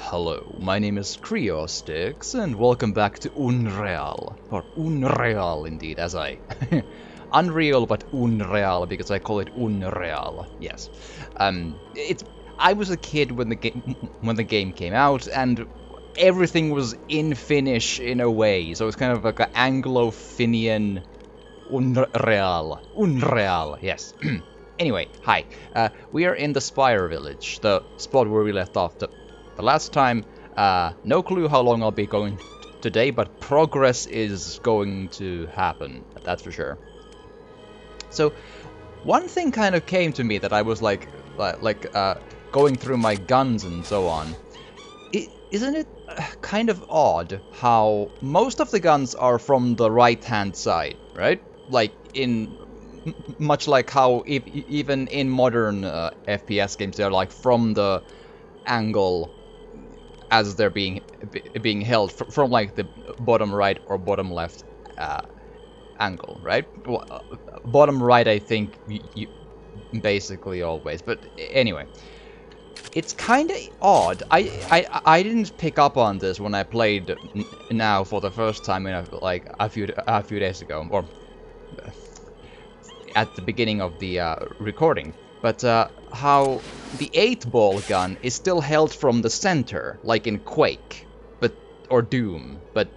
Hello, my name is Creostix, and welcome back to Unreal. Or Unreal, indeed, as I... Unreal, but Unreal, because I call it Unreal. Yes. It's... I was a kid when the game came out, and everything was in Finnish in a way, so it's kind of like an Anglo-Finnian Unreal. Unreal, yes. Anyway, hi. We are in the Spire Village, the spot where we left off the last time. No clue how long I'll be going today, but progress is going to happen, that's for sure. So, one thing kind of came to me that I was going through my guns and so on. Isn't it kind of odd how most of the guns are from the right-hand side, right? Like much like how even in modern FPS games they're like from the angle as they're being held from like the bottom right or bottom left angle, right? Bottom right, I think, basically always. But anyway, it's kind of odd. I didn't pick up on this when I played now for the first time in a few days ago, or at the beginning of the recording. But how the 8-ball gun is still held from the center, like in Quake, or Doom, but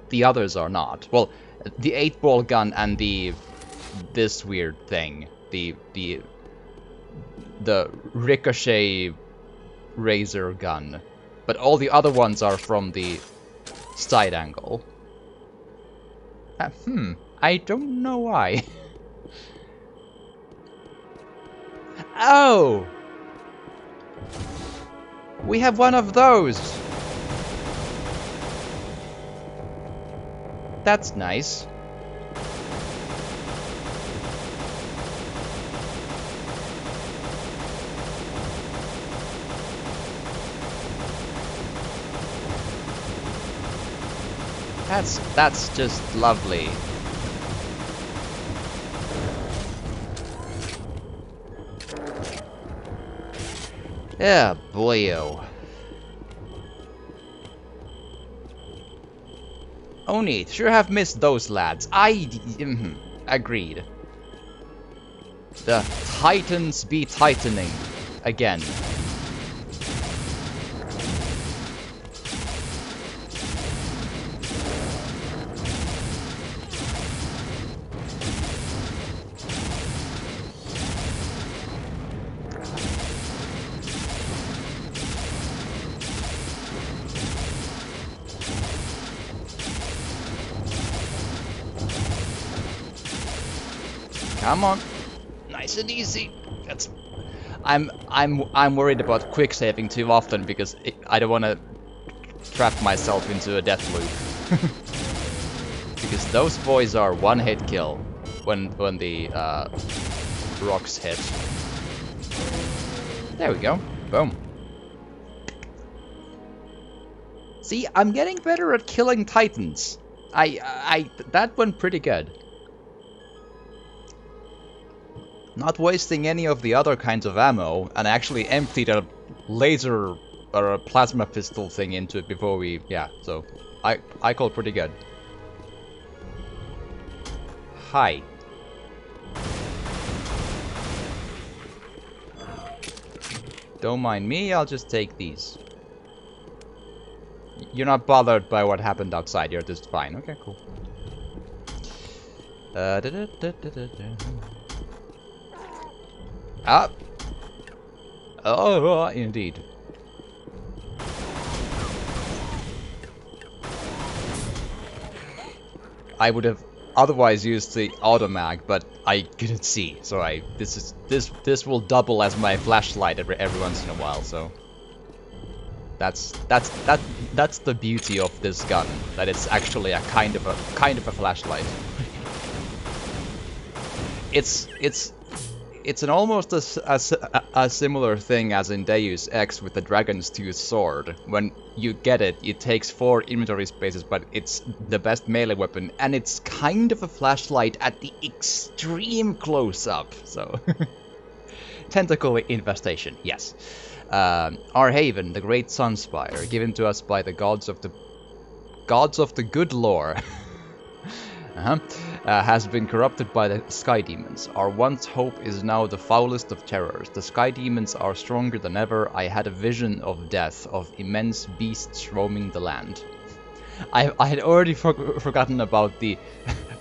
the others are not. Well, the 8-ball gun and this weird thing, the ricochet razor gun, but all the other ones are from the side angle. I don't know why. Oh! We have one of those! That's nice. That's just lovely. Yeah, boyo. Oh neat, sure have missed those lads. Agreed. The Titans be tightening. Again. Come on, nice and easy. I'm worried about quick saving too often because I don't want to trap myself into a death loop. Because those boys are one-hit kill when the rocks hit. There we go. Boom. See, I'm getting better at killing titans. That went pretty good. Not wasting any of the other kinds of ammo, and actually emptied a laser or a plasma pistol thing into it before we... Yeah, so I call pretty good. Hi. Don't mind me, I'll just take these. You're not bothered by what happened outside, you're just fine. Okay, cool. Ah! Oh, indeed. I would have otherwise used the automag, but I couldn't see, so this will double as my flashlight every once in a while. So that's the beauty of this gun, that it's actually a kind of a flashlight. It's an almost a similar thing as in Deus Ex with the Dragon's Tooth sword. When you get it, it takes 4 inventory spaces, but it's the best melee weapon, and it's kind of a flashlight at the extreme close-up, so... Tentacle infestation, yes. Our haven, the great Sunspire, given to us by the gods of the good lore, has been corrupted by the sky demons. Our once hope is now the foulest of terrors. The sky demons are stronger than ever. I had a vision of death, of immense beasts roaming the land. I had already forgotten about the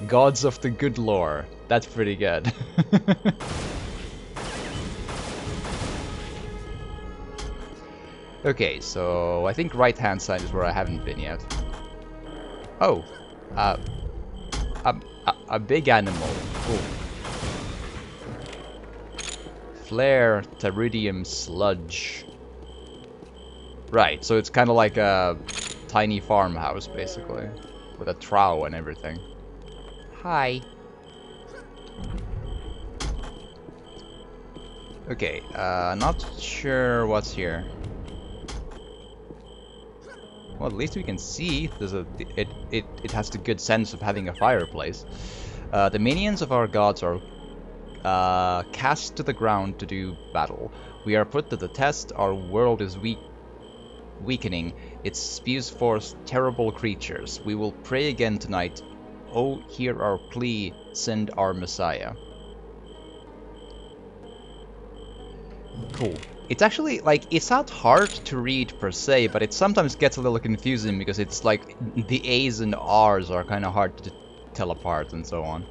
gods of the good lore. That's pretty good. Okay, so I think right hand side is where I haven't been yet. Oh, a big animal. Cool. Flare Pteridium Sludge. Right, so it's kind of like a tiny farmhouse, basically, with a trough and everything. Hi. Okay, not sure what's here. Well, at least we can see. It has the good sense of having a fireplace. The minions of our gods are cast to the ground to do battle. We are put to the test. Our world is weakening. It spews forth terrible creatures. We will pray again tonight. Oh, hear our plea. Send our Messiah. Cool. It's actually, like, it's not hard to read per se, but it sometimes gets a little confusing because it's like the A's and R's are kind of hard to tell apart and so on.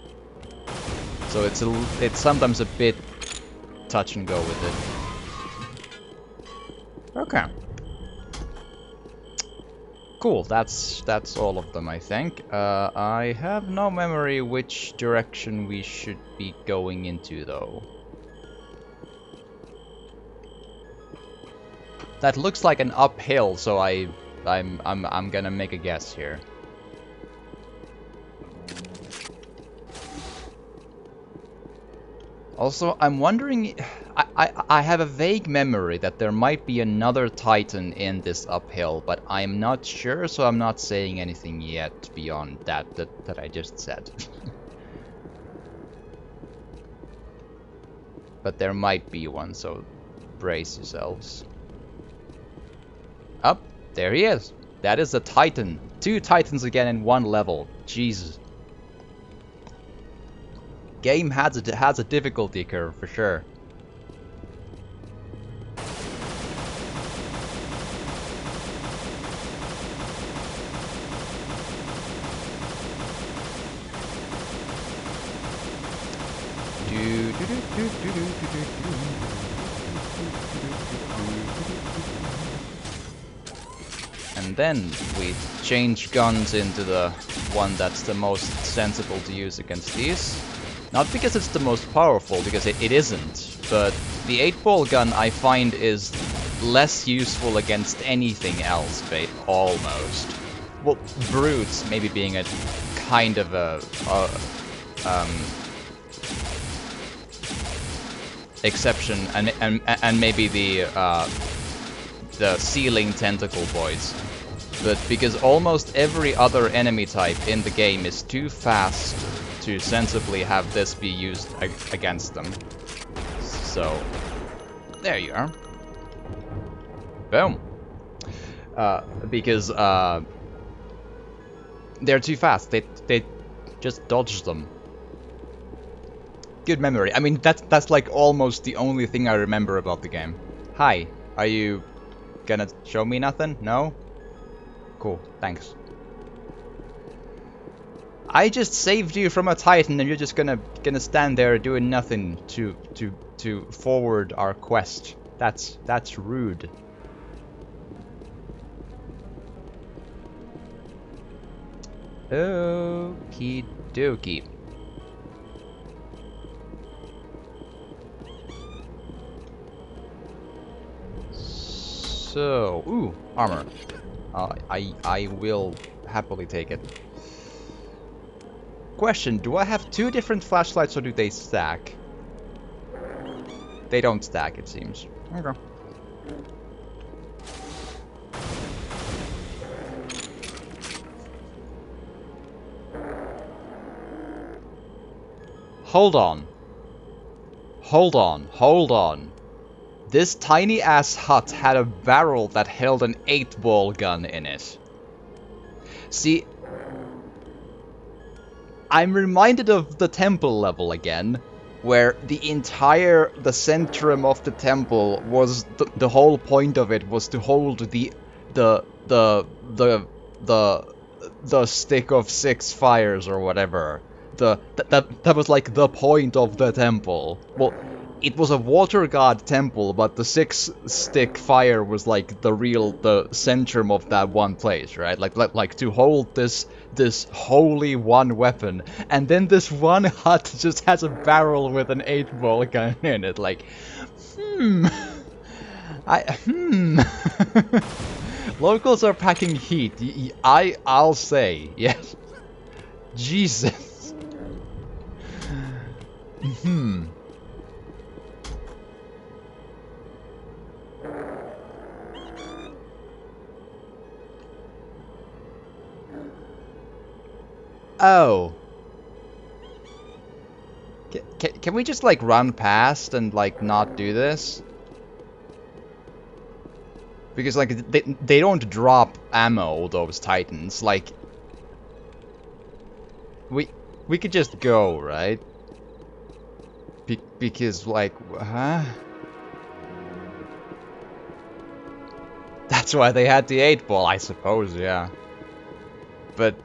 So it's sometimes a bit touch and go with it. Okay. Cool, that's all of them, I think. I have no memory which direction we should be going into, though. That looks like an uphill, so I'm gonna make a guess here. Also, I'm wondering, I have a vague memory that there might be another Titan in this uphill, but I'm not sure, so I'm not saying anything yet beyond that I just said. But there might be one, so brace yourselves. Up, there he is. That is a Titan. 2 Titans again in 1 level. Jesus. Game has a difficulty curve for sure. And then we change guns into the one that's the most sensible to use against these. Not because it's the most powerful, because it isn't, but the 8-ball gun I find is less useful against anything else, almost. Well, brutes maybe being a kind of a exception, and maybe the ceiling tentacle boys. But because almost every other enemy type in the game is too fast to sensibly have this be used against them. So, there you are. Boom. Because they're too fast. They just dodge them. Good memory. I mean, that's like almost the only thing I remember about the game. Hi, are you gonna show me nothing? No? Cool, thanks. I just saved you from a Titan, and you're just gonna stand there doing nothing to forward our quest. That's rude. Okie dokie. So, ooh, armor. I will happily take it. Question, do I have 2 different flashlights or do they stack? They don't stack, it seems. Okay. Hold on. Hold on, hold on. This tiny ass hut had a barrel that held an 8-ball gun in it. See, I'm reminded of the temple level again, where the centrum of the temple was the whole point of it was to hold the stick of 6 fires or whatever. That was like the point of the temple. Well, it was a water god temple, but the 6-stick fire was like the centrum of that one place, right? Like to hold this holy one weapon, and then this one hut just has a barrel with an 8-ball gun in it. Like, Locals are packing heat. I'll say, yes. Jesus. Oh. Can we just, like, run past and, like, not do this? Because, like, they don't drop ammo, those Titans. Like, we could just go, right? Because, like, huh? That's why they had the 8-ball, I suppose, yeah. But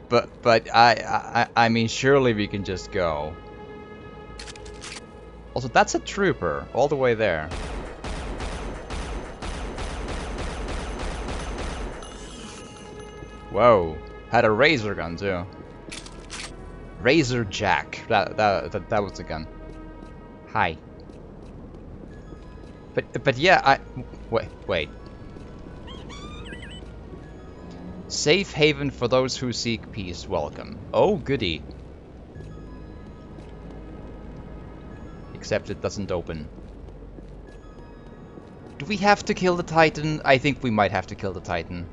I mean, surely we can just go. Also, that's a trooper, all the way there. Whoa, had a razor gun too. Razor Jack, that was the gun. Hi. But yeah, wait. Safe haven for those who seek peace, welcome. Oh, goody. Except it doesn't open. Do we have to kill the Titan? I think we might have to kill the Titan.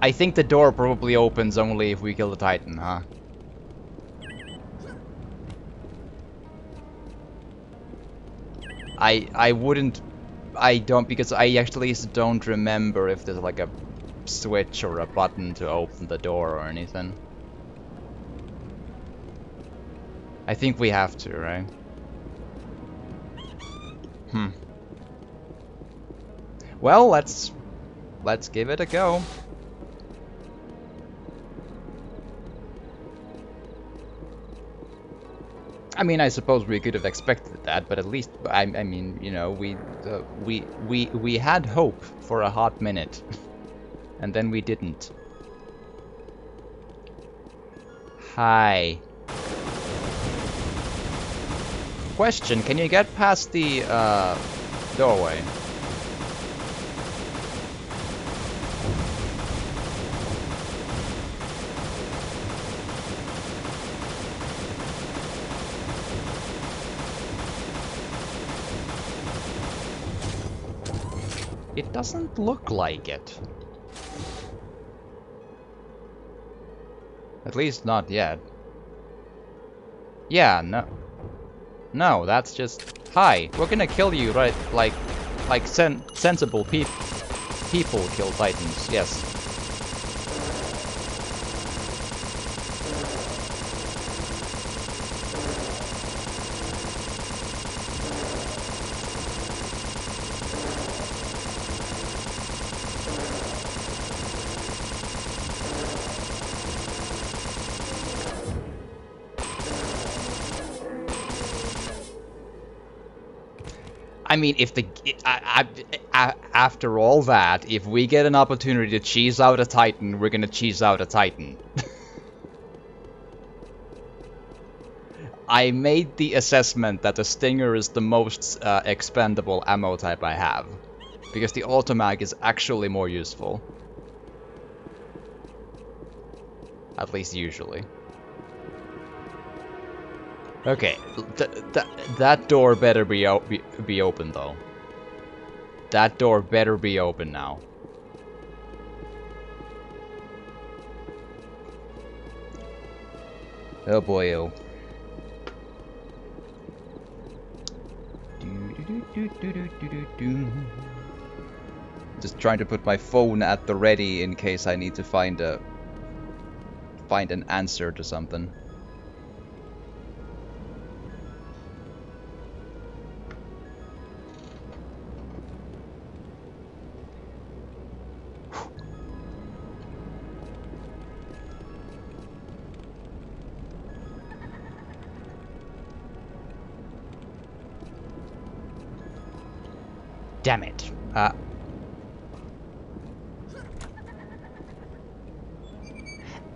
I think the door probably opens only if we kill the Titan, huh? I don't, because I actually don't remember if there's like a switch or a button to open the door or anything. I think we have to, right? Well, let's give it a go. I mean, I suppose we could have expected that, but at least, I mean, you know, we had hope for a hot minute, and then we didn't. Hi. Question: can you get past the doorway? It doesn't look like it. At least not yet. Yeah, no. No, that's just... Hi, we're gonna kill you, right? Like sensible people kill Titans, yes. I mean, if after all that, if we get an opportunity to cheese out a Titan, we're gonna cheese out a Titan. I made the assessment that the Stinger is the most expendable ammo type I have, because the Automag is actually more useful. At least usually. Okay, that door better be open though. That door better be open now. Oh boy, oh. Just trying to put my phone at the ready in case I need to find an answer to something. Damn it.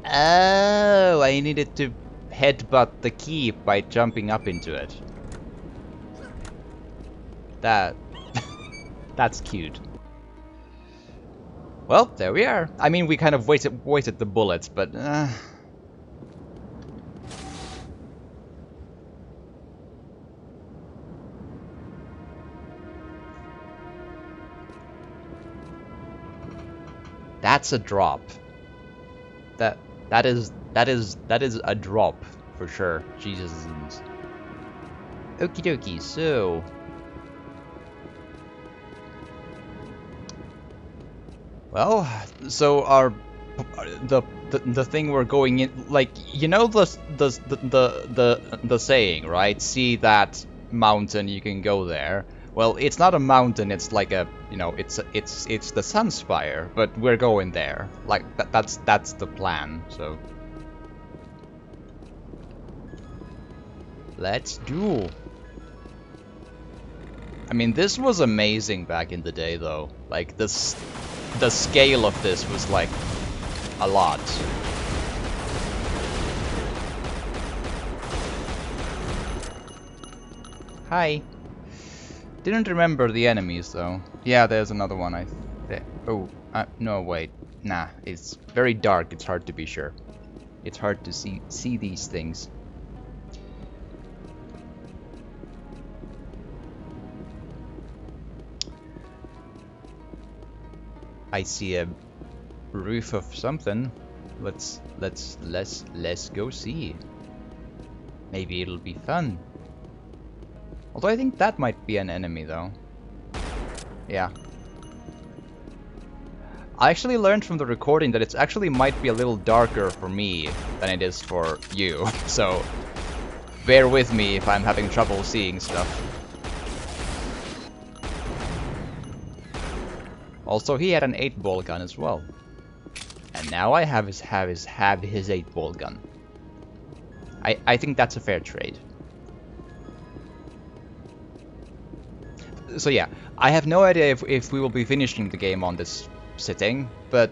Oh, I needed to headbutt the key by jumping up into it. That's cute. Well, there we are. I mean, we kind of wasted the bullets, but that's a drop. That is a drop for sure. Jesus. Okie dokie. So, well, so the thing we're going in, like, you know, the saying, right? See that mountain, you can go there. Well, it's not a mountain, it's like a, you know, it's the Sunspire, but we're going there. Like that's the plan. So let's do. I mean, this was amazing back in the day, though. Like the scale of this was like a lot. Hi. Didn't remember the enemies though. Yeah, there's another one. No, wait. Nah, it's very dark. It's hard to be sure. It's hard to see these things. I see a roof of something. Let's go see. Maybe it'll be fun. Although I think that might be an enemy, though. Yeah. I actually learned from the recording that it actually might be a little darker for me than it is for you. So, bear with me if I'm having trouble seeing stuff. Also, he had an 8-ball gun as well. And now I have his 8-ball gun. I think that's a fair trade. So yeah, I have no idea if we will be finishing the game on this sitting, but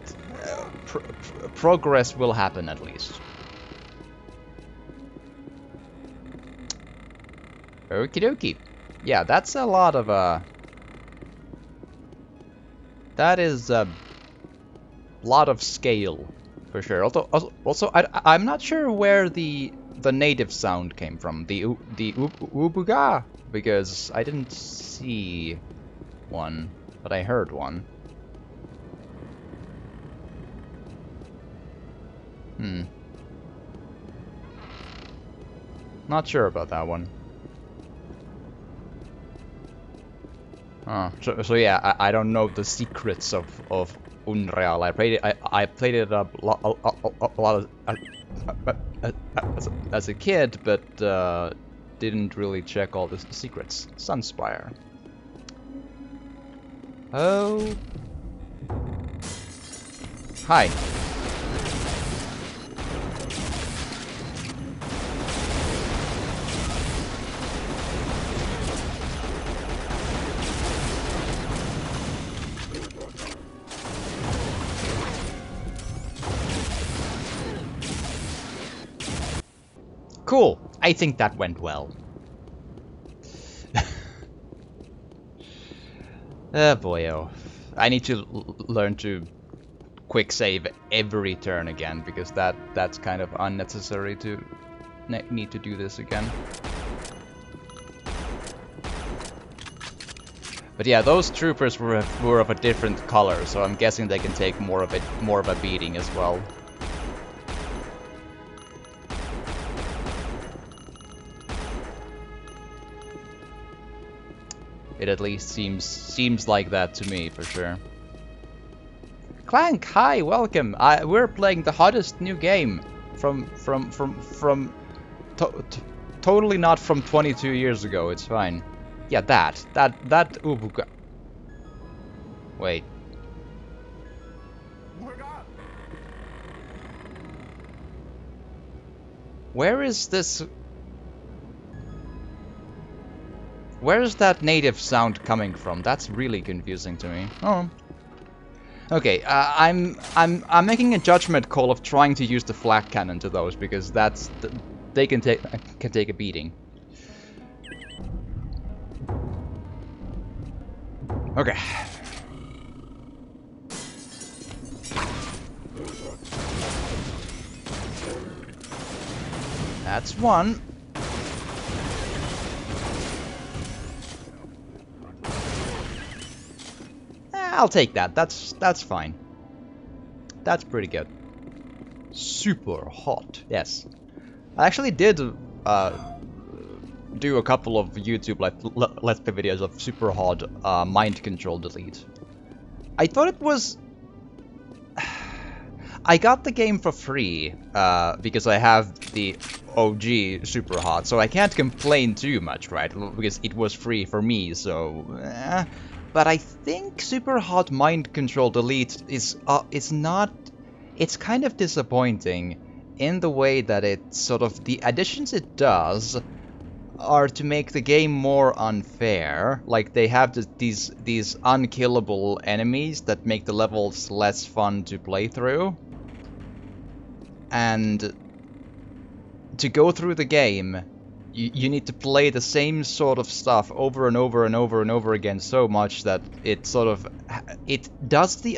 progress will happen at least. Okie dokie. Yeah, that's a lot of that is a lot of scale for sure. Also, I'm not sure where the native sound came from. The ubuga, because I didn't see one, but I heard one. Not sure about that one. So yeah, I don't know the secrets of Unreal. I played it a lot as a kid, but didn't really check all the secrets. Sunspire. Oh. Hi. Cool. I think that went well. Oh boy, oh. I need to learn to quick save every turn again, because that's kind of unnecessary to need to do this again. But yeah, those troopers were of a different color, so I'm guessing they can take more of a beating as well. It at least seems like that to me, for sure. Clank, hi, welcome. We're playing the hottest new game from totally not from 22 years ago. It's fine. Yeah, that Ubuka. Wait. Where is this? Where is that native sound coming from? That's really confusing to me. Oh. Okay, I'm making a judgment call of trying to use the flak cannon to those because they can take a beating. Okay. That's one. I'll take that. That's fine. That's pretty good. Super hot. Yes. I actually did do a couple of YouTube Let's Play videos of Super Hot Mind Control Delete. I thought it was... I got the game for free because I have the OG Super Hot, so I can't complain too much, right? Because it was free for me, so... But I think Super Hot Mind Control Delete is not... It's kind of disappointing in the way that it sort of... The additions it does are to make the game more unfair. Like, they have these unkillable enemies that make the levels less fun to play through. And to go through the game, you need to play the same sort of stuff over and over and over and over again so much that it sort of... It does the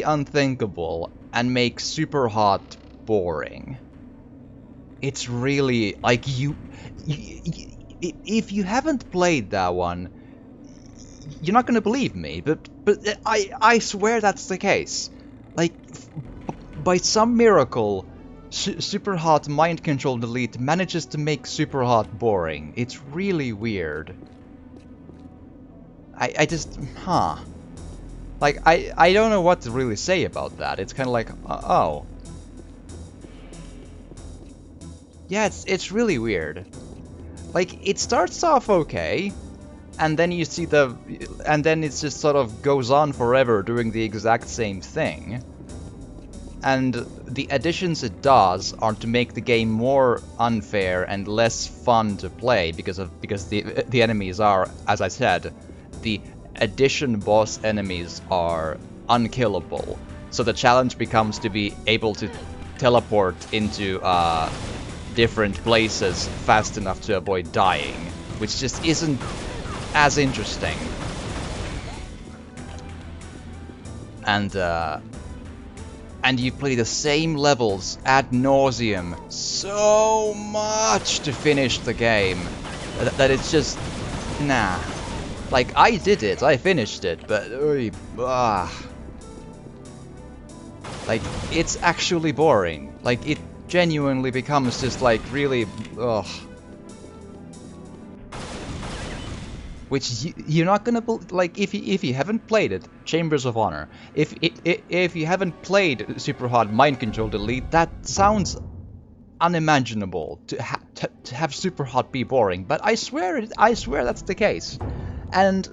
unthinkable and makes Super Hot boring. It's really... Like, if you haven't played that one, you're not gonna believe me, but I swear that's the case. Like, by some miracle, Super Hot Mind Control Delete manages to make Super Hot boring. It's really weird. I just... Huh. Like, I don't know what to really say about that. It's kind of like, oh. Yeah, it's really weird. Like, it starts off okay, and then you see and then it just sort of goes on forever doing the exact same thing. And the additions it does are to make the game more unfair and less fun to play because the enemies are, as I said, the addition boss enemies are unkillable. So the challenge becomes to be able to teleport into different places fast enough to avoid dying, which just isn't as interesting. And you play the same levels ad nauseum so much to finish the game that it's just... Nah. Like, I did it, I finished it, but... Like, it's actually boring. Like, it genuinely becomes just like really... Ugh. Which you're not gonna like if you haven't played it, Chambers of Honor. If you haven't played Super Hot Mind Control Delete, that sounds unimaginable to have Super Hot be boring. But I swear that's the case. And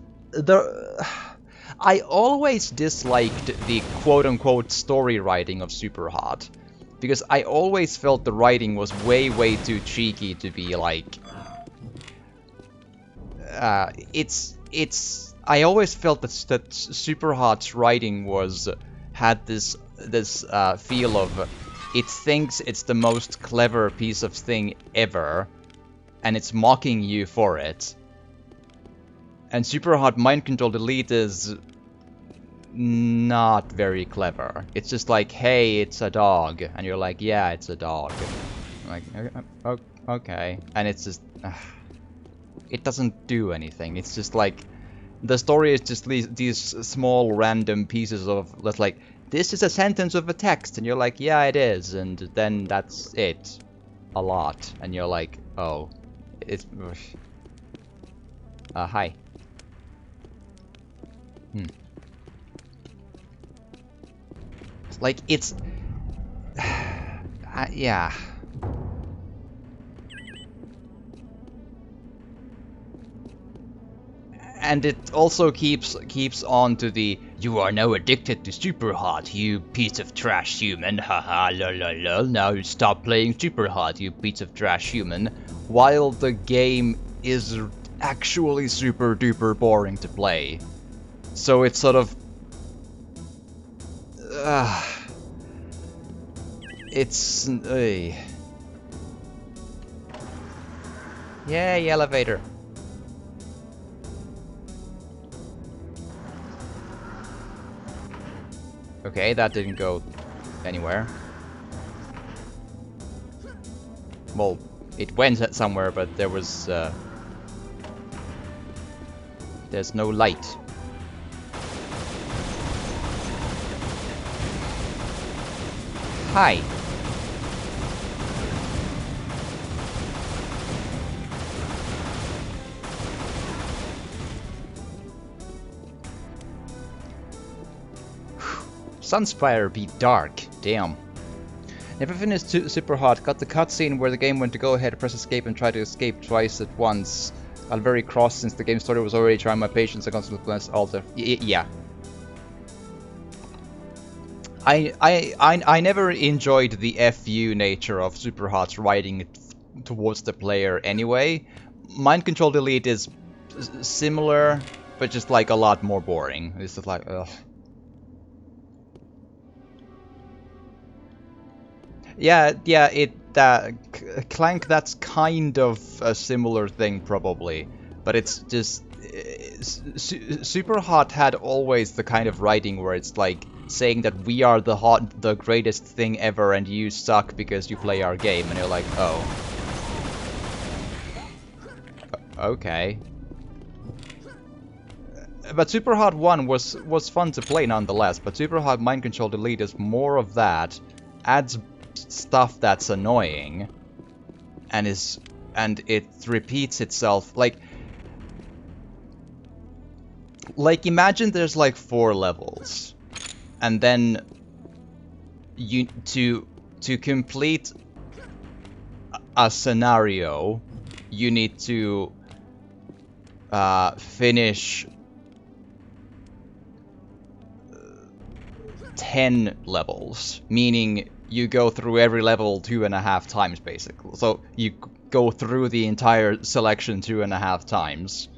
I always disliked the quote-unquote story writing of Super Hot because I always felt the writing was way too cheeky to be like. I always felt that Super Hot's writing had this feel of it thinks it's the most clever piece of thing ever, and it's mocking you for it. And Super Hot Mind Control Delete is not very clever. It's just like, hey, it's a dog, and you're like, yeah, it's a dog. I'm like, okay, and it's just. It doesn't do anything. It's just like the story is just these small random pieces of that's like this is a sentence of a text, and you're like, yeah, it is, and then that's it, a lot, and you're like, oh, it's. Hi. Like, it's... yeah. And it also keeps on to the "you are now addicted to Super Hot, you piece of trash human, haha lol lol lol, now stop playing Super Hot, you piece of trash human," while the game is actually super duper boring to play. So it's sort of... it's... Yay, elevator. Okay, that didn't go anywhere. Well, it went somewhere, but there was... there's no light. Hi. Sunspire be dark. Damn. Never finished Super Hot. Got the cutscene where the game went to go ahead, press escape, and try to escape twice at once. Got very cross since the game story was already trying my patience and constantly press alter. Yeah. I never enjoyed the FU nature of Super Hot's writing towards the player anyway. Mind Control Delete is similar, but just like a lot more boring. It's just like, ugh. Yeah, Clank, that's kind of a similar thing probably, but it's just Super Hot had always the kind of writing where it's like saying that we are the greatest thing ever and you suck because you play our game, and you're like, oh, okay. But Super Hot 1 was fun to play nonetheless, but Super Hot Mind Control Delete is more of that, adds stuff that's annoying, and it repeats itself. Like imagine there's like 4 levels, and then you to complete a scenario you need to finish 10 levels, meaning you go through every level 2.5 times, basically. So you go through the entire selection 2.5 times.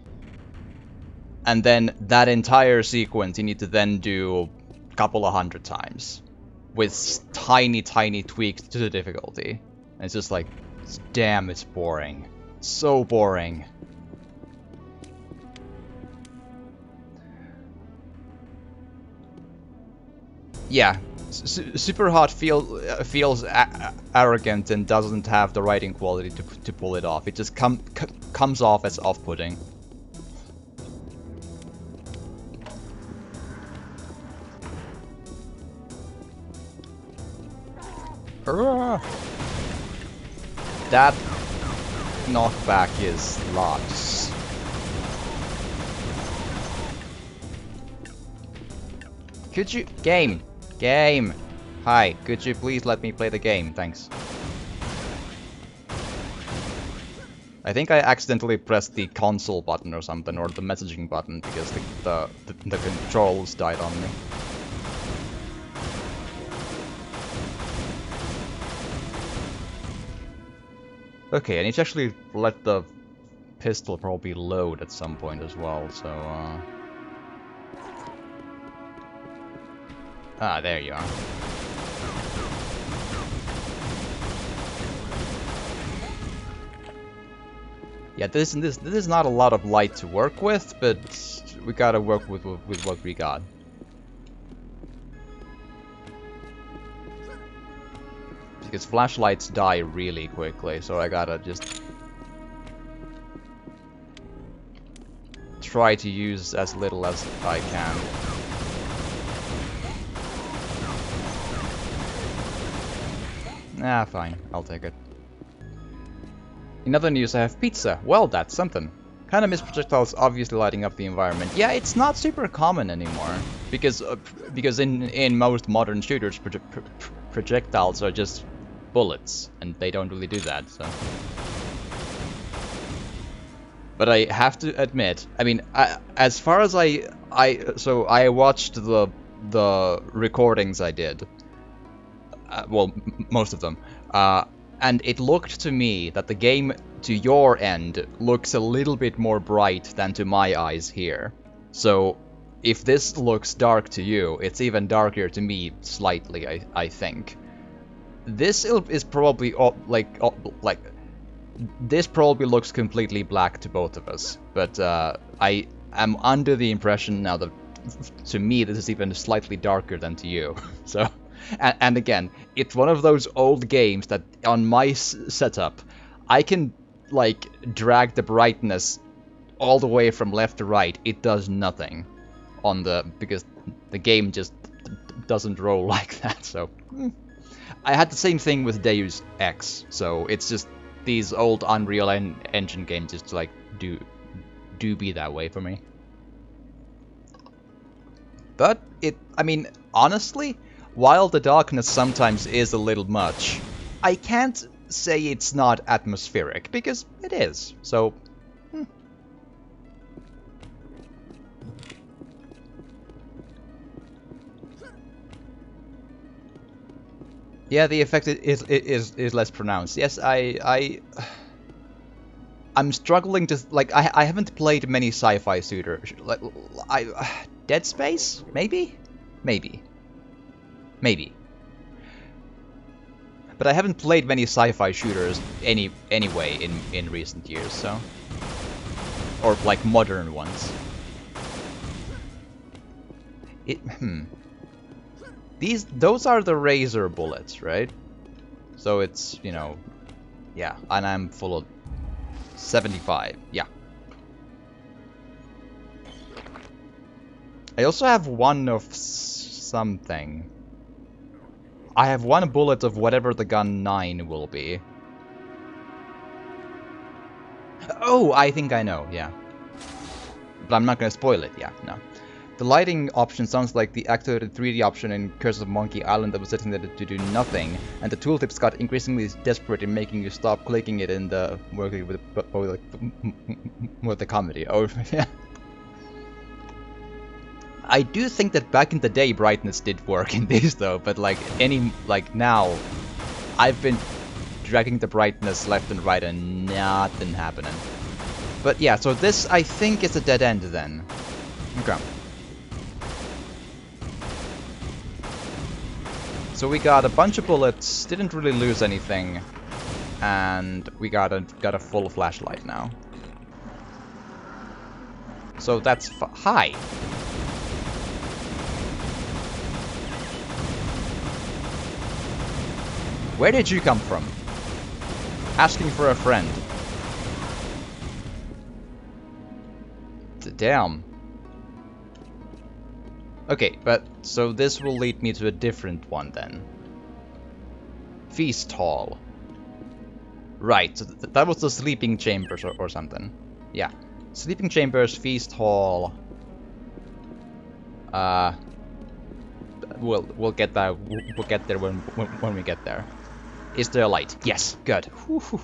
And then that entire sequence you need to then do a couple of 100 times. With tiny tweaks to the difficulty. And it's just like, damn, it's boring. So boring. Yeah. Super Hot feels arrogant and doesn't have the writing quality to pull it off. It just comes off as off-putting. That knockback is lots. Could you... Game! Hi, could you please let me play the game? Thanks. I think I accidentally pressed the console button or something, or the messaging button, because the controls died on me. Okay, I need to actually let the pistol probably load at some point as well, so Ah, there you are. Yeah, this is not a lot of light to work with, but we gotta work with what we got. Because flashlights die really quickly, so I gotta just try to use as little as I can. Ah, fine. I'll take it. In other news, I have pizza. Well, that's something. Kind of mist projectiles obviously lighting up the environment. Yeah, it's not super common anymore because in most modern shooters projectiles are just bullets and they don't really do that. So, but I have to admit, I mean, as far as I watched the recordings I did. Well, most of them. And it looked to me that the game to your end looks a little bit more bright than to my eyes here. So if this looks dark to you, it's even darker to me slightly, I think. This is probably this probably looks completely black to both of us, but I am under the impression now that to me this is even slightly darker than to you. So. And again, it's one of those old games that on my setup, I can like drag the brightness all the way from left to right. It does nothing because the game just doesn't roll like that. So I had the same thing with Deus Ex. So it's just these old Unreal Engine games just like do be that way for me. But I mean, honestly. While the darkness sometimes is a little much, I can't say it's not atmospheric, because it is, so... Yeah, the effect is less pronounced. Yes, I'm struggling to... Like, I haven't played many sci-fi shooters. Like, Dead Space? Maybe? Maybe. But I haven't played many sci-fi shooters anyway in recent years, so... Or, like, modern ones. Those are the Razor bullets, right? So it's, you know... Yeah, and I'm full of... 75, yeah. I also have one of something. I have one bullet of whatever the gun 9 will be. Oh, I think I know, yeah. But I'm not gonna spoil it, yeah, no. The lighting option sounds like the activated 3D option in Curse of Monkey Island that was setting it to do nothing, and the tooltips got increasingly desperate in making you stop clicking it in the working with the comedy. Oh, yeah. I do think that back in the day brightness did work in this though, but like now, I've been dragging the brightness left and right and nothing happening. But yeah, so this I think is a dead end then. Okay. So we got a bunch of bullets, didn't really lose anything, and we got a full flashlight now. So that's hi. Where did you come from? Asking for a friend. Damn. Okay, but so this will lead me to a different one then. Feast Hall. Right, so that was the sleeping chambers or something. Yeah. Sleeping chambers, Feast Hall. We'll get that. We'll get there when we get there. Is there a light? Yes, good. Whew.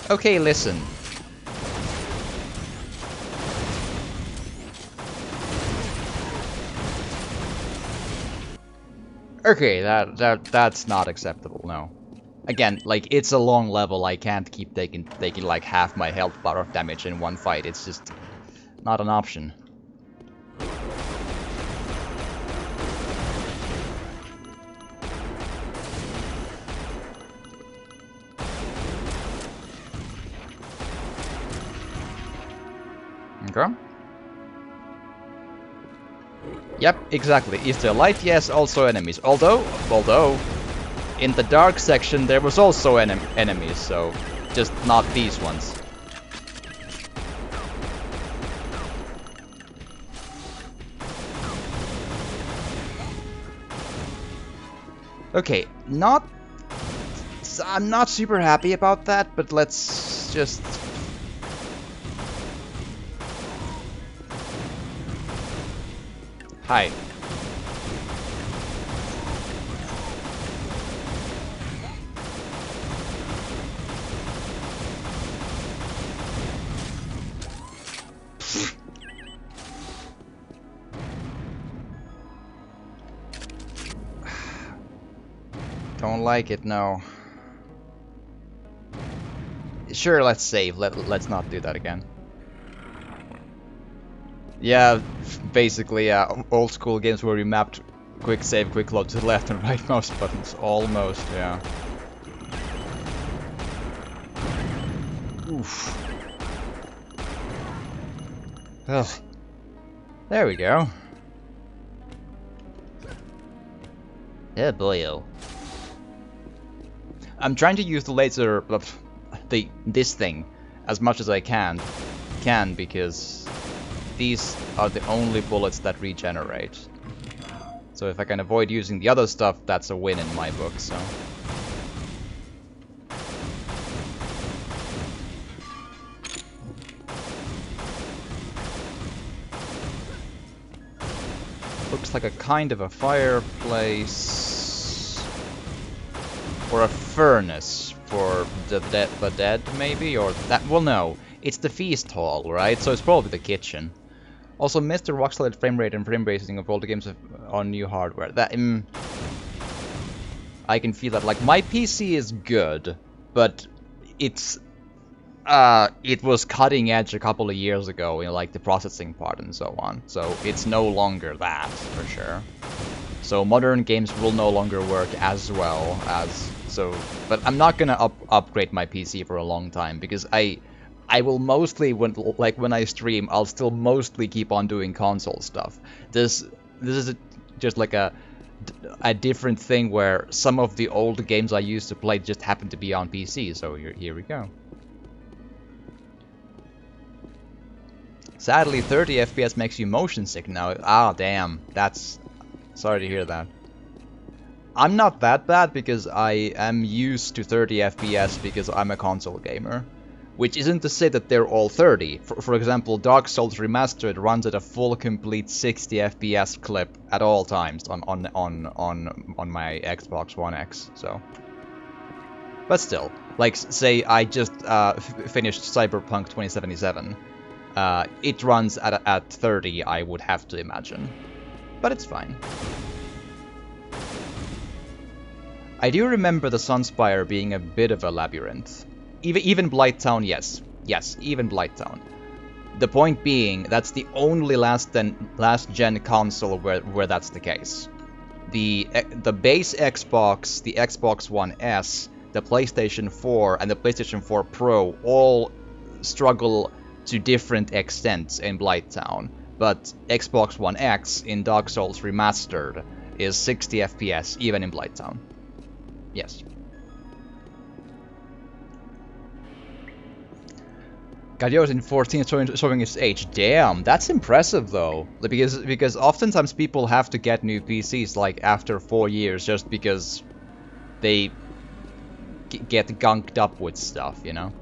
Okay, listen. Okay, that's not acceptable, no. Again, like, it's a long level, I can't keep taking like half my health bar of damage in one fight, it's just not an option. Okay. Yep, exactly. Is there light? Yes, also enemies. Although, in the dark section there was also enemies, so just not these ones. Okay, not I'm not super happy about that, but let's just... Hi. Don't like it, no. Sure, let's save. Let's not do that again. Yeah, basically, old school games where we mapped quick save, quick load to the left and right mouse buttons. Almost, yeah. Oof. Ugh. There we go. Yeah, boyo. I'm trying to use the laser, this thing, as much as I can because these are the only bullets that regenerate. So if I can avoid using the other stuff, that's a win in my book, so. Looks like a kind of a fireplace. Or a furnace for the dead, maybe? Or that, well no, it's the feast hall, right? So it's probably the kitchen. Also, Mr. Rock-solid frame rate and frame racing of all the games on new hardware. That, I can feel that. Like, my PC is good, but it's, it was cutting edge a couple of years ago in, like, the processing part and so on. So it's no longer that, for sure. So modern games will no longer work as well as... So, but I'm not gonna upgrade my PC for a long time, because I will mostly, when I stream, I'll still mostly keep on doing console stuff. This is just like a different thing where some of the old games I used to play just happen to be on PC, so here we go. Sadly, 30 FPS makes you motion sick now. Ah, damn. That's... Sorry to hear that. I'm not that bad because I am used to 30 FPS because I'm a console gamer. Which isn't to say that they're all 30. For example, Dark Souls Remastered runs at a full complete 60 FPS clip at all times on my Xbox One X, so. But still, like say I just finished Cyberpunk 2077. It runs at 30, I would have to imagine. But it's fine. I do remember the Sunspire being a bit of a labyrinth. Even Blighttown, yes. Yes, even Blighttown. The point being, that's the only last-gen console where that's the case. The base Xbox, the Xbox One S, the PlayStation 4, and the PlayStation 4 Pro all struggle to different extents in Blighttown. But Xbox One X in Dark Souls Remastered is 60 FPS, even in Blighttown. Yes. Galio's in 14 showing its age. Damn, that's impressive though. Because oftentimes people have to get new PCs like after 4 years just because they get gunked up with stuff, you know?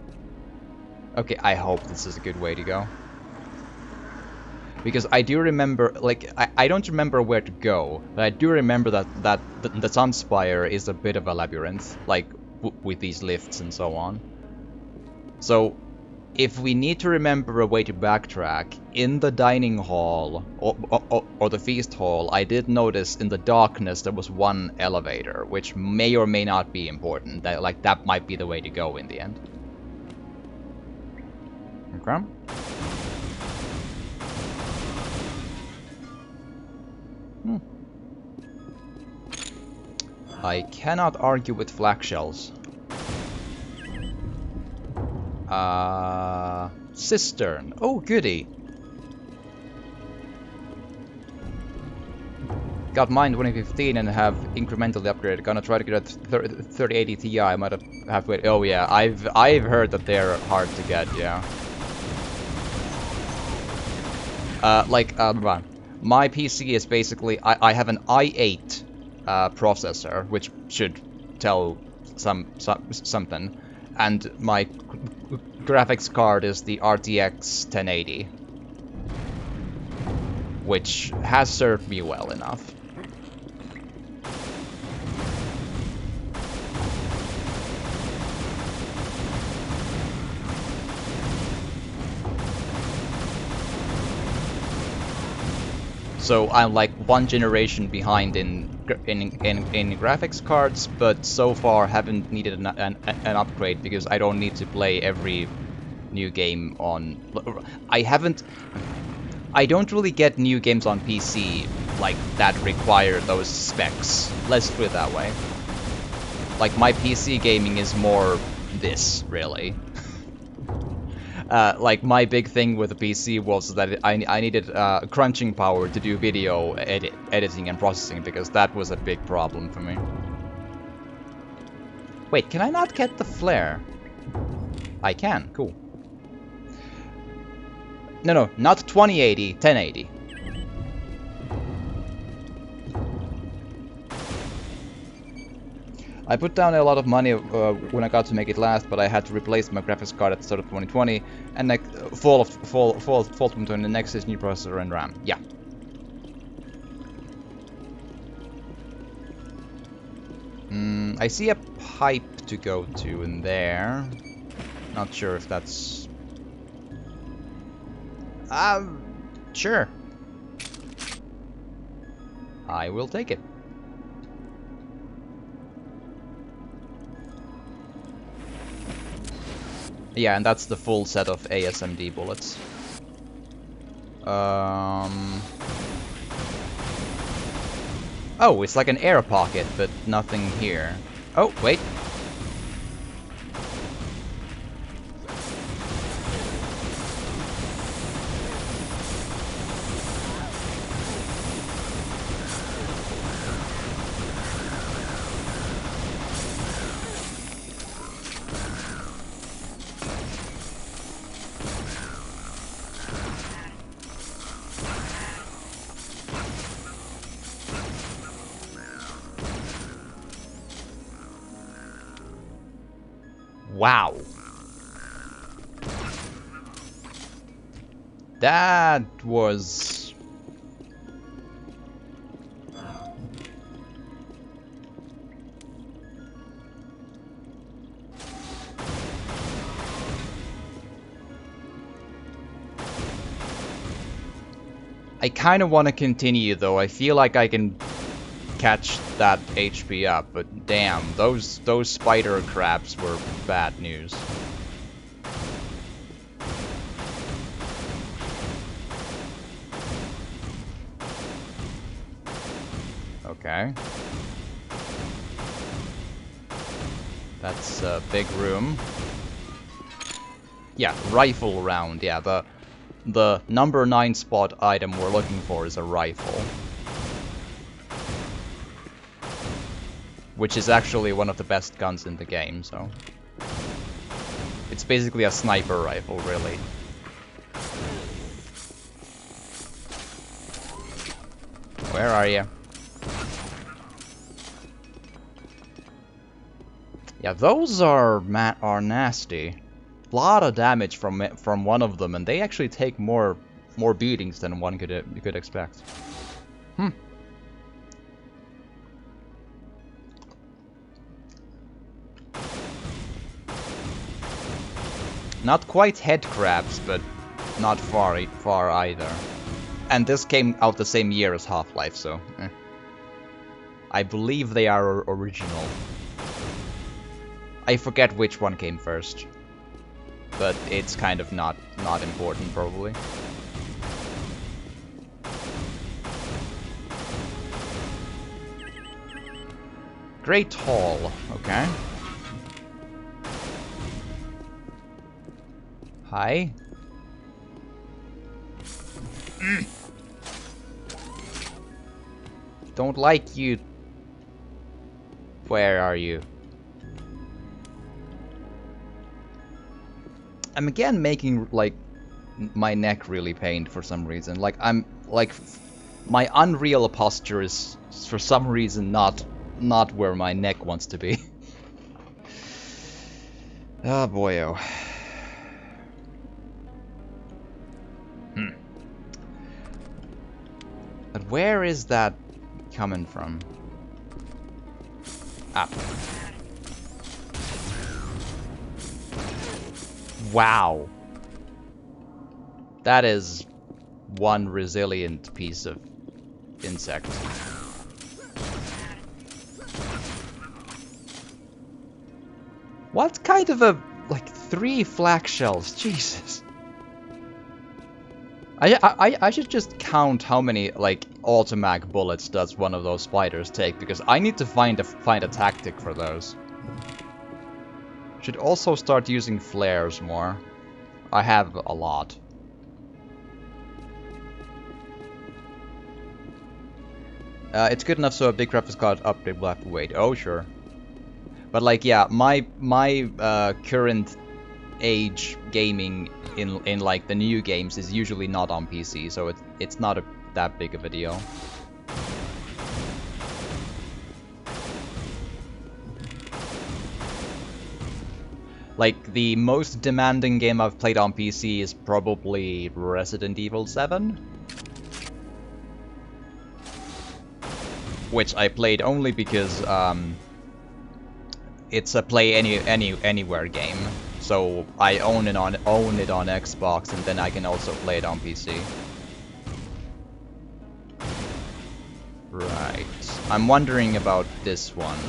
Okay, I hope this is a good way to go. Because I do remember, like, I don't remember where to go, but I do remember that the Sunspire is a bit of a labyrinth, like, with these lifts and so on. So, if we need to remember a way to backtrack, in the dining hall, or the feast hall, I did notice in the darkness there was one elevator, which may or may not be important. That might be the way to go in the end. Okay. I cannot argue with flak shells. Cistern. Oh, goody. Got mine 2015 and have incrementally upgraded. Gonna try to get a 3080 Ti. I might have to wait. Oh yeah, I've heard that they're hard to get. Yeah. My PC is basically I have an i8 processor, which should tell something, and my graphics card is the RTX 1080, which has served me well enough. So I'm like one generation behind in graphics cards, but so far haven't needed an upgrade because I don't need to play every new game on. I don't really get new games on PC like that require those specs. Let's put it that way. Like my PC gaming is more this, really. Like my big thing with the PC was that I needed crunching power to do video editing and processing, because that was a big problem for me. Wait, can I not get the flare? I can, cool. No, not 2080, 1080. I put down a lot of money when I got to make it last, but I had to replace my graphics card at the start of 2020, and like fall of 2020, the next is new processor and RAM. Yeah. I see a pipe to go to in there. Not sure if that's... Sure. I will take it. Yeah, and that's the full set of ASMD bullets. Oh, it's like an air pocket, but nothing here. Oh, wait. Wow. That was... I kind of want to continue, though. I feel like I can catch that HP up, but damn, those spider crabs were bad news. Okay. That's a big room. Yeah, rifle round. Yeah, the number 9 spot item we're looking for is a rifle. Which is actually one of the best guns in the game, so... It's basically a sniper rifle, really. Where are you? Yeah, those are nasty. Lot of damage from one of them, and they actually take more beatings than one could expect. Not quite head crabs, but not far either. And this came out the same year as Half-Life, so... I believe they are original. I forget which one came first. But it's kind of not important, probably. Great Hall, okay. Hi. Don't like you. Where are you? I'm again making like my neck really pained for some reason. Like I'm like my Unreal posture is for some reason not where my neck wants to be. Oh boyo. But where is that coming from? Ah. Wow. That is one resilient piece of insect. What kind of a... like 3 flak shells? Jesus. I should just count how many, like, automag bullets does one of those spiders take, because I need to find a tactic for those. Should also start using flares more. I have a lot. It's good enough so a big graphics card update will have to wait. Oh, sure. But like, yeah, my current age gaming in like the new games is usually not on PC, so it's not that big of a deal. Like, the most demanding game I've played on PC is probably Resident Evil 7. Which I played only because it's a play anywhere game. So I own it on Xbox, and then I can also play it on PC. Right. I'm wondering about this one.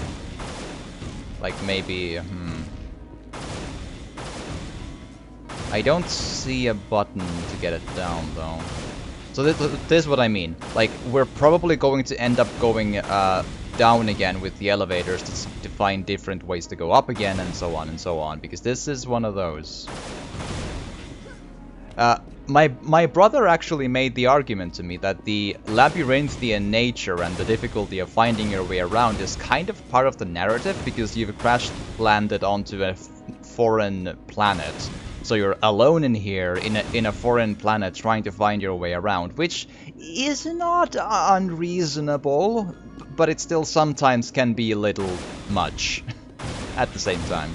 Like maybe, I don't see a button to get it down though. So this is what I mean. Like, we're probably going to end up going down again with the elevators to find different ways to go up again, and so on, because this is one of those. My brother actually made the argument to me that the labyrinthian nature and the difficulty of finding your way around is kind of part of the narrative, because you've crash landed onto a foreign planet. So you're alone in here, in a foreign planet, trying to find your way around, which is not unreasonable, but it still sometimes can be a little much at the same time.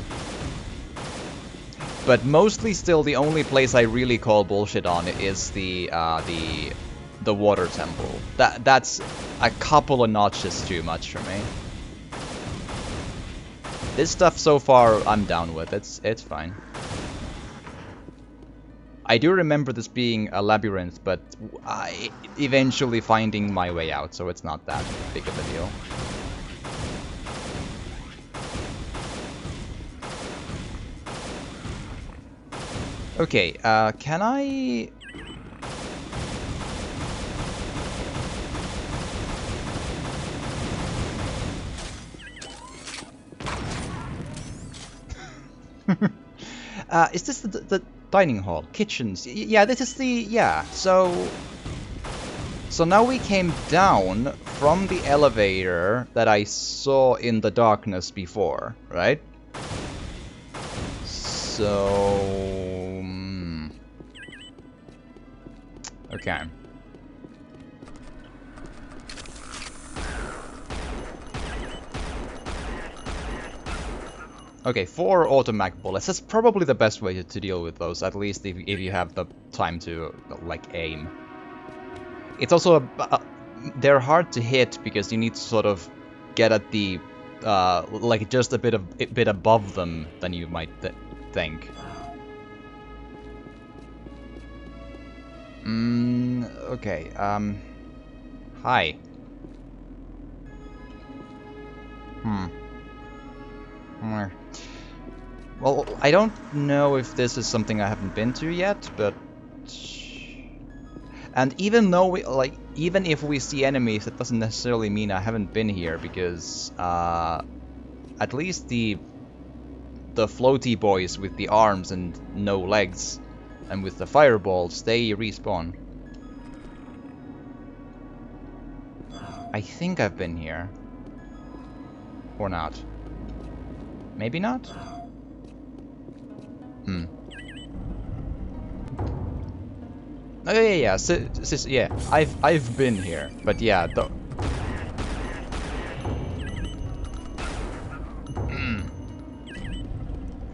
But mostly still, the only place I really call bullshit on is the water temple. That's a couple of notches too much for me. This stuff so far, I'm down with. It's fine. I do remember this being a labyrinth, but eventually finding my way out, so it's not that big of a deal. Okay, can I... is this the dining hall? Kitchens? Yeah, this is the... yeah, so now we came down from the elevator that I saw in the darkness before, right? So... okay. Okay, 4 automag bullets. That's probably the best way to deal with those, at least if you have the time to, like, aim. It's also... they're hard to hit because you need to sort of get at the... like, just a bit above them than you might think. Okay, hi. Well, I don't know if this is something I haven't been to yet, but... and even though even if we see enemies, that doesn't necessarily mean I haven't been here, because, at least the floaty boys with the arms and no legs, and with the fireballs, they respawn. I think I've been here. Or not. Maybe not? Oh yeah, yeah. I've been here, but yeah,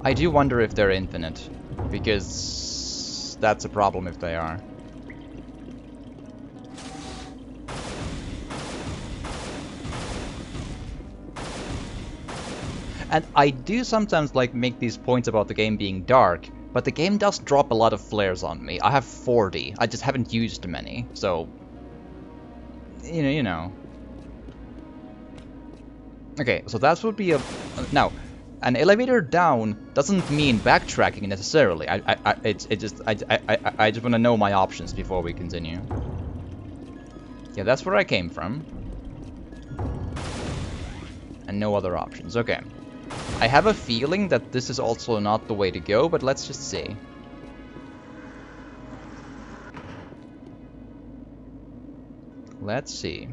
I do wonder if they're infinite, because that's a problem if they are. And I do sometimes like make these points about the game being dark, but the game does drop a lot of flares on me. I have 40, I just haven't used many, so... You know. Okay, so that would be a... Now, an elevator down doesn't mean backtracking necessarily. I just want to know my options before we continue. Yeah, that's where I came from. And no other options, okay. I have a feeling that this is also not the way to go, but let's just see. Let's see.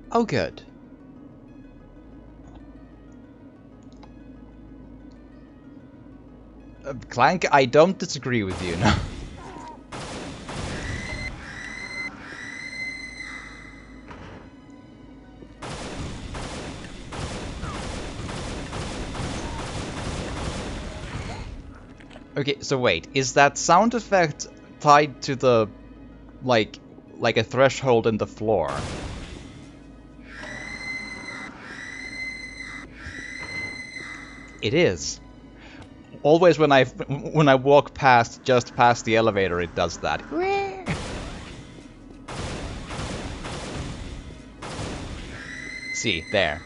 Oh, good. Clank, I don't disagree with you, no. Okay, so wait, is that sound effect tied to the, like a threshold in the floor? It is. Always when I walk just past the elevator, it does that. See, there.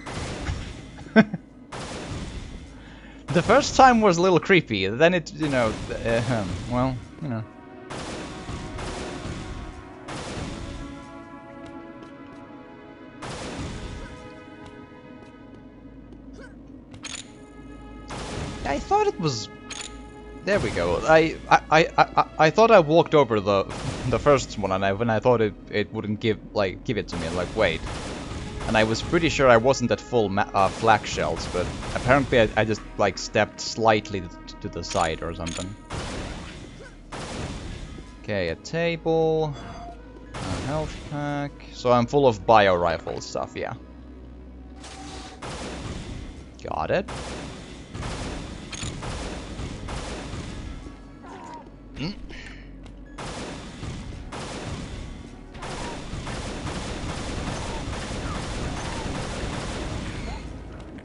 The first time was a little creepy, then it, you know, well, you know. I thought it was... There we go. I thought I walked over the first one, and when I thought it wouldn't give it to me, like, wait. And I was pretty sure I wasn't at full flak shells, but apparently I just like stepped slightly to the side or something. Okay, a table, a health pack. So I'm full of bio rifle stuff, yeah. Got it.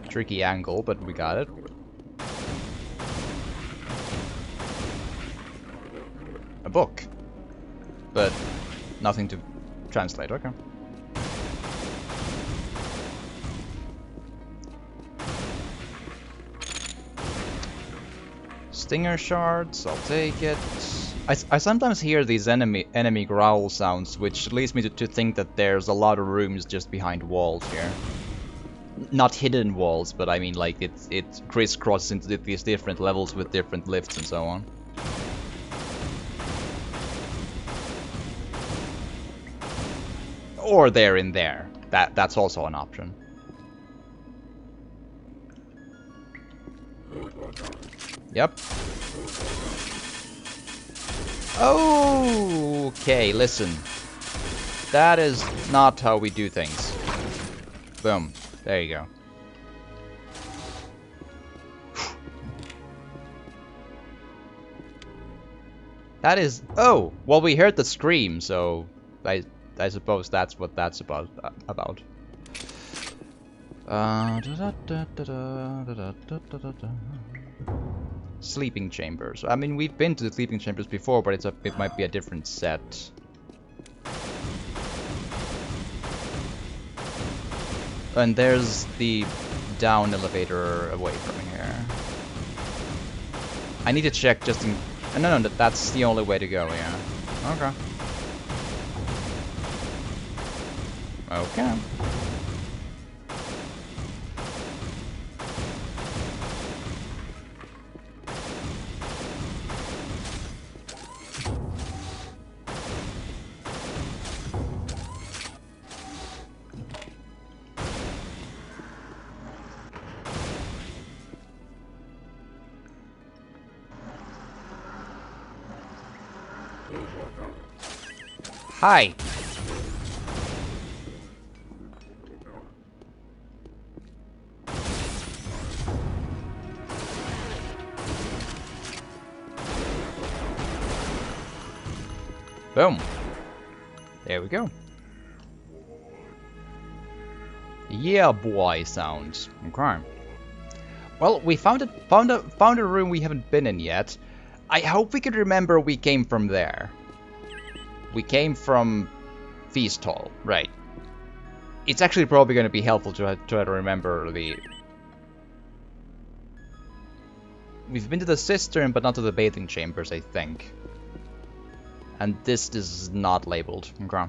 Tricky angle, but we got it. A book. But nothing to translate, okay. Stinger shards, I'll take it. I sometimes hear these enemy growl sounds, which leads me to think that there's a lot of rooms just behind walls here. Not hidden walls, but I mean like it crisscrosses into these different levels with different lifts and so on. Or they're in there. That's also an option. Yep. Okay, listen. That is not how we do things. Boom. There you go. That is... Oh! Well, we heard the scream, so... I suppose that's what that's about. Sleeping chambers. I mean, we've been to the sleeping chambers before, but it might be a different set. And there's the down elevator away from here. I need to check just in... No, that's the only way to go, yeah. Okay. Okay. Hi! Boom. There we go. Yeah, boy sounds. Okay. Well, we found a room we haven't been in yet. I hope we could remember we came from there. We came from Feast Hall, right? It's actually probably going to be helpful to try to remember the. We've been to the cistern, but not to the bathing chambers, I think. And this is not labeled. Okay.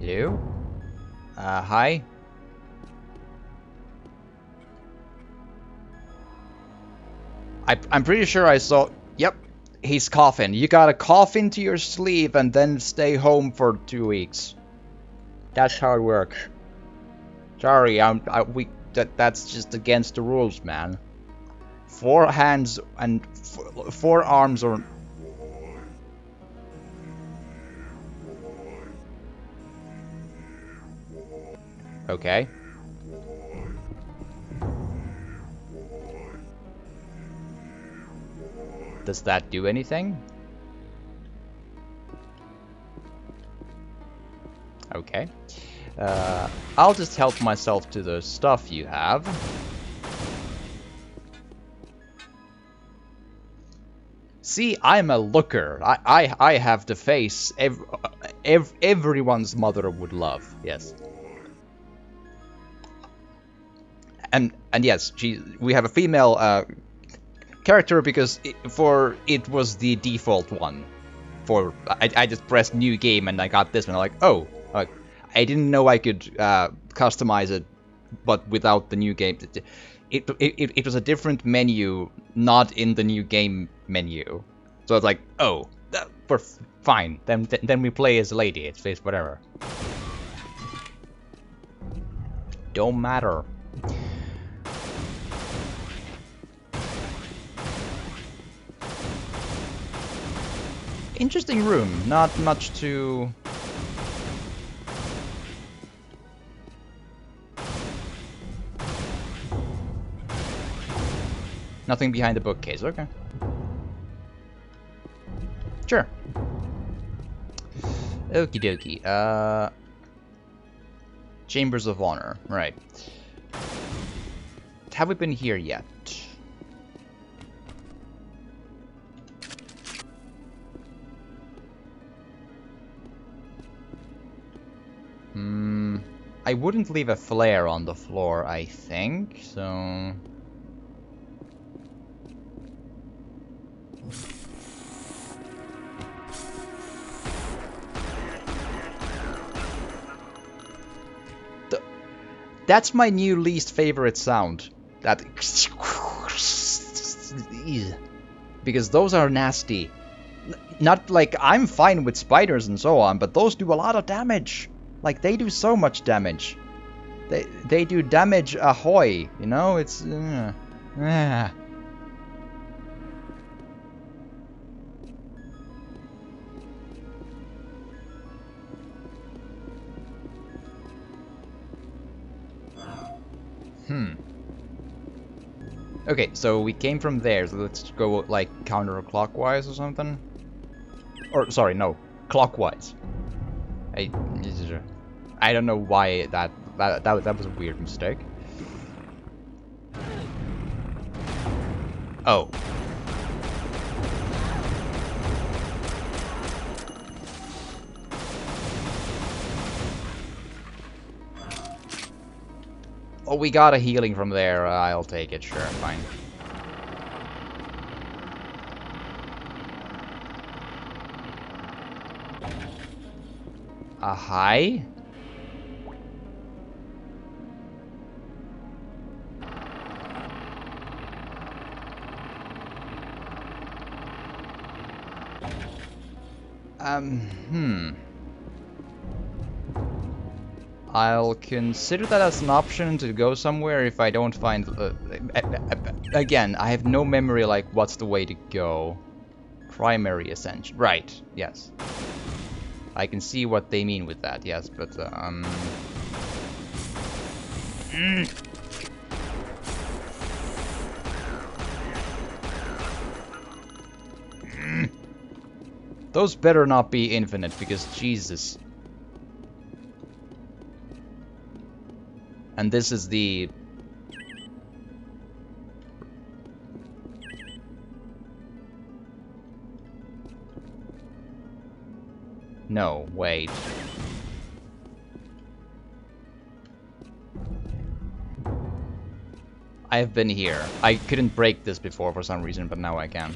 Hello? Hi? I'm pretty sure I saw... Yep, he's coughing. You gotta cough into your sleeve and then stay home for 2 weeks. That's how it works. Sorry, that's just against the rules, man. 4 hands and 4 arms or... Okay. Does that do anything? Okay. I'll just help myself to the stuff you have. See, I'm a looker. I have the face everyone's mother would love. Yes. And yes, we have a female character because it was the default one. I just pressed new game and I got this one. I'm like, oh, I didn't know I could customize it, but without the new game. It was a different menu, not in the new game menu. So it's like, oh, we're fine. Then we play as a lady. It's whatever. Don't matter. Interesting room. Not much to... Nothing behind the bookcase, okay. Sure. Okie dokie. Chambers of Honor, right. Have we been here yet? I wouldn't leave a flare on the floor, I think, so... That's my new least favorite sound. That... Because those are nasty. Not like, I'm fine with spiders and so on, but those do a lot of damage. Like, they do so much damage. They do damage ahoy, you know? It's... Okay, so we came from there, so let's go, like, counterclockwise or something? Or, sorry, no, clockwise. I don't know why that was a weird mistake. Oh. Oh, we got a healing from there. I'll take it, sure, fine. Hi? I'll consider that as an option to go somewhere if I don't find... again, I have no memory, like, what's the way to go. Primary ascension. Right, yes. I can see what they mean with that, yes, but, Those better not be infinite, because Jesus. And this is the... No, wait. I've been here. I couldn't break this before for some reason, but now I can.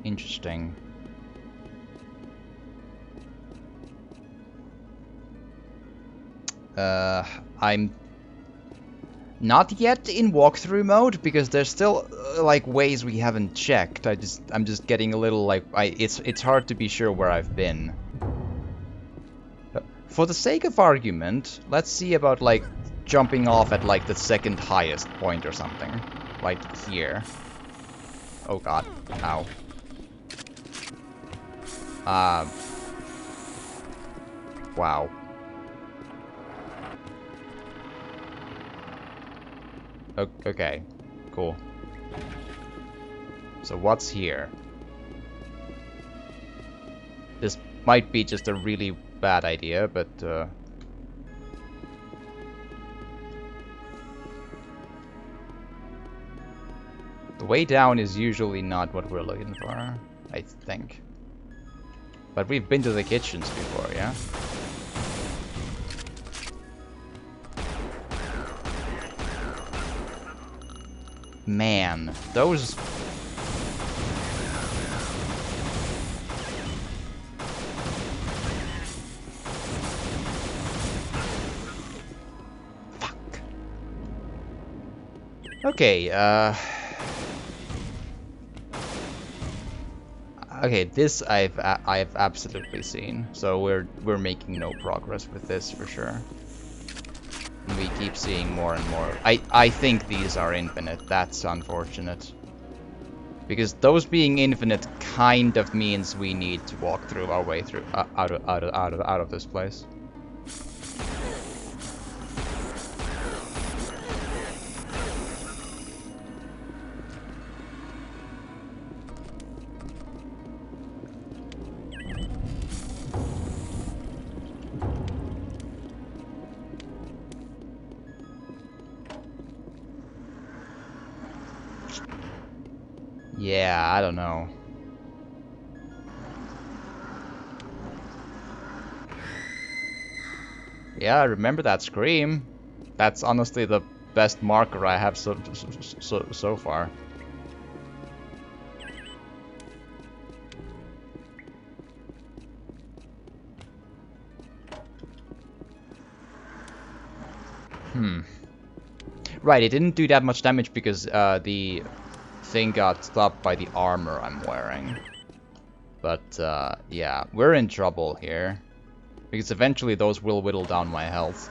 Interesting. I'm not yet in walkthrough mode because there's still like ways we haven't checked. I'm just getting a little like it's hard to be sure where I've been. For the sake of argument, let's see about like jumping off at like the second highest point or something. Like here. Oh god. Ow. Wow. Okay, cool. So what's here? This might be just a really bad idea, but the way down is usually not what we're looking for, I think. But we've been to the kitchens before, yeah? Man, those... Fuck. Okay, okay, this I've absolutely seen, so we're making no progress with this for sure. We keep seeing more and more. I think these are infinite. That's unfortunate. Because those being infinite kind of means we need to walk through our way through out of this place. Yeah, I don't know. Yeah, I remember that scream. That's honestly the best marker I have so far. Right, it didn't do that much damage because the thing got stopped by the armor I'm wearing. But yeah, we're in trouble here. Because eventually those will whittle down my health.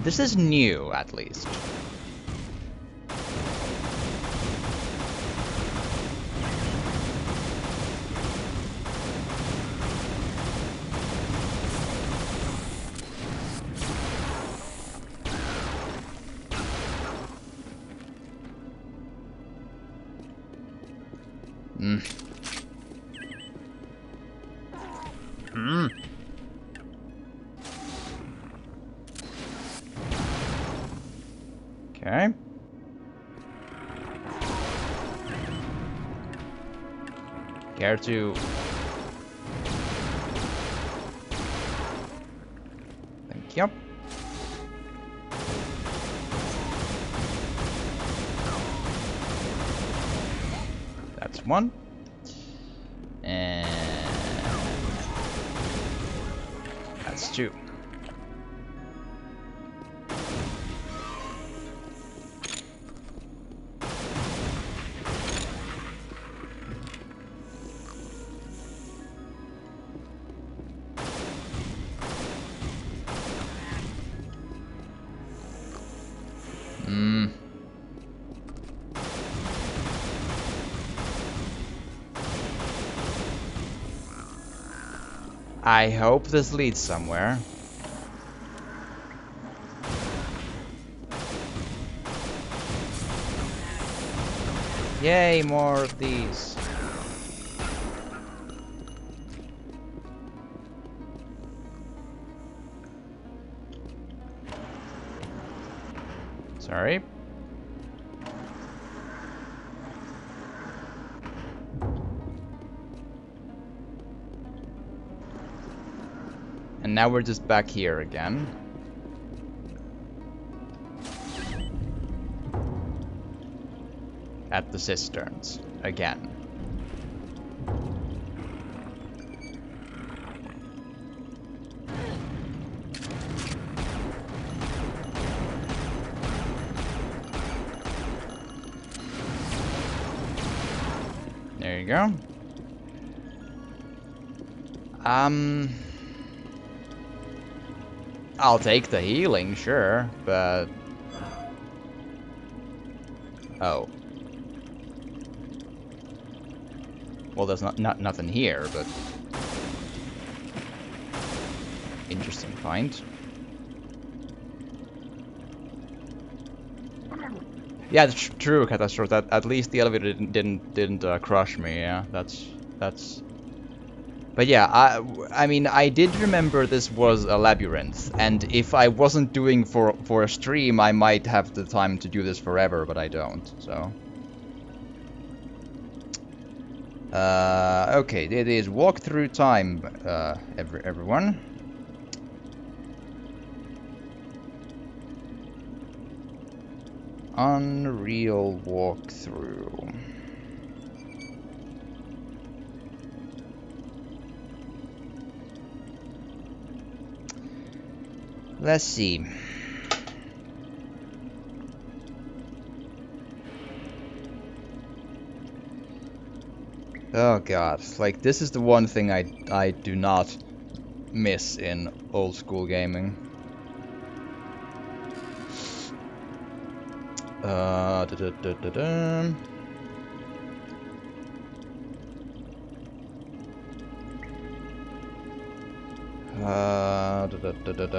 This is new, at least. Okay. Care to... Thank you. That's one. And that's two. I hope this leads somewhere. Yay, more of these. Sorry. And now we're just back here again. At the cisterns again. There you go. I'll take the healing, sure, but... Oh. Well, there's nothing here, but... Interesting find. Yeah, it's true, Catastrophe. That at least the elevator didn't crush me. Yeah, that's. But yeah, I mean, I did remember this was a labyrinth, and if I wasn't doing for a stream, I might have the time to do this forever, but I don't. So. Okay, it is walkthrough time, everyone. Unreal walkthrough. Let's see. Oh god, like this is the one thing I do not miss in old school gaming.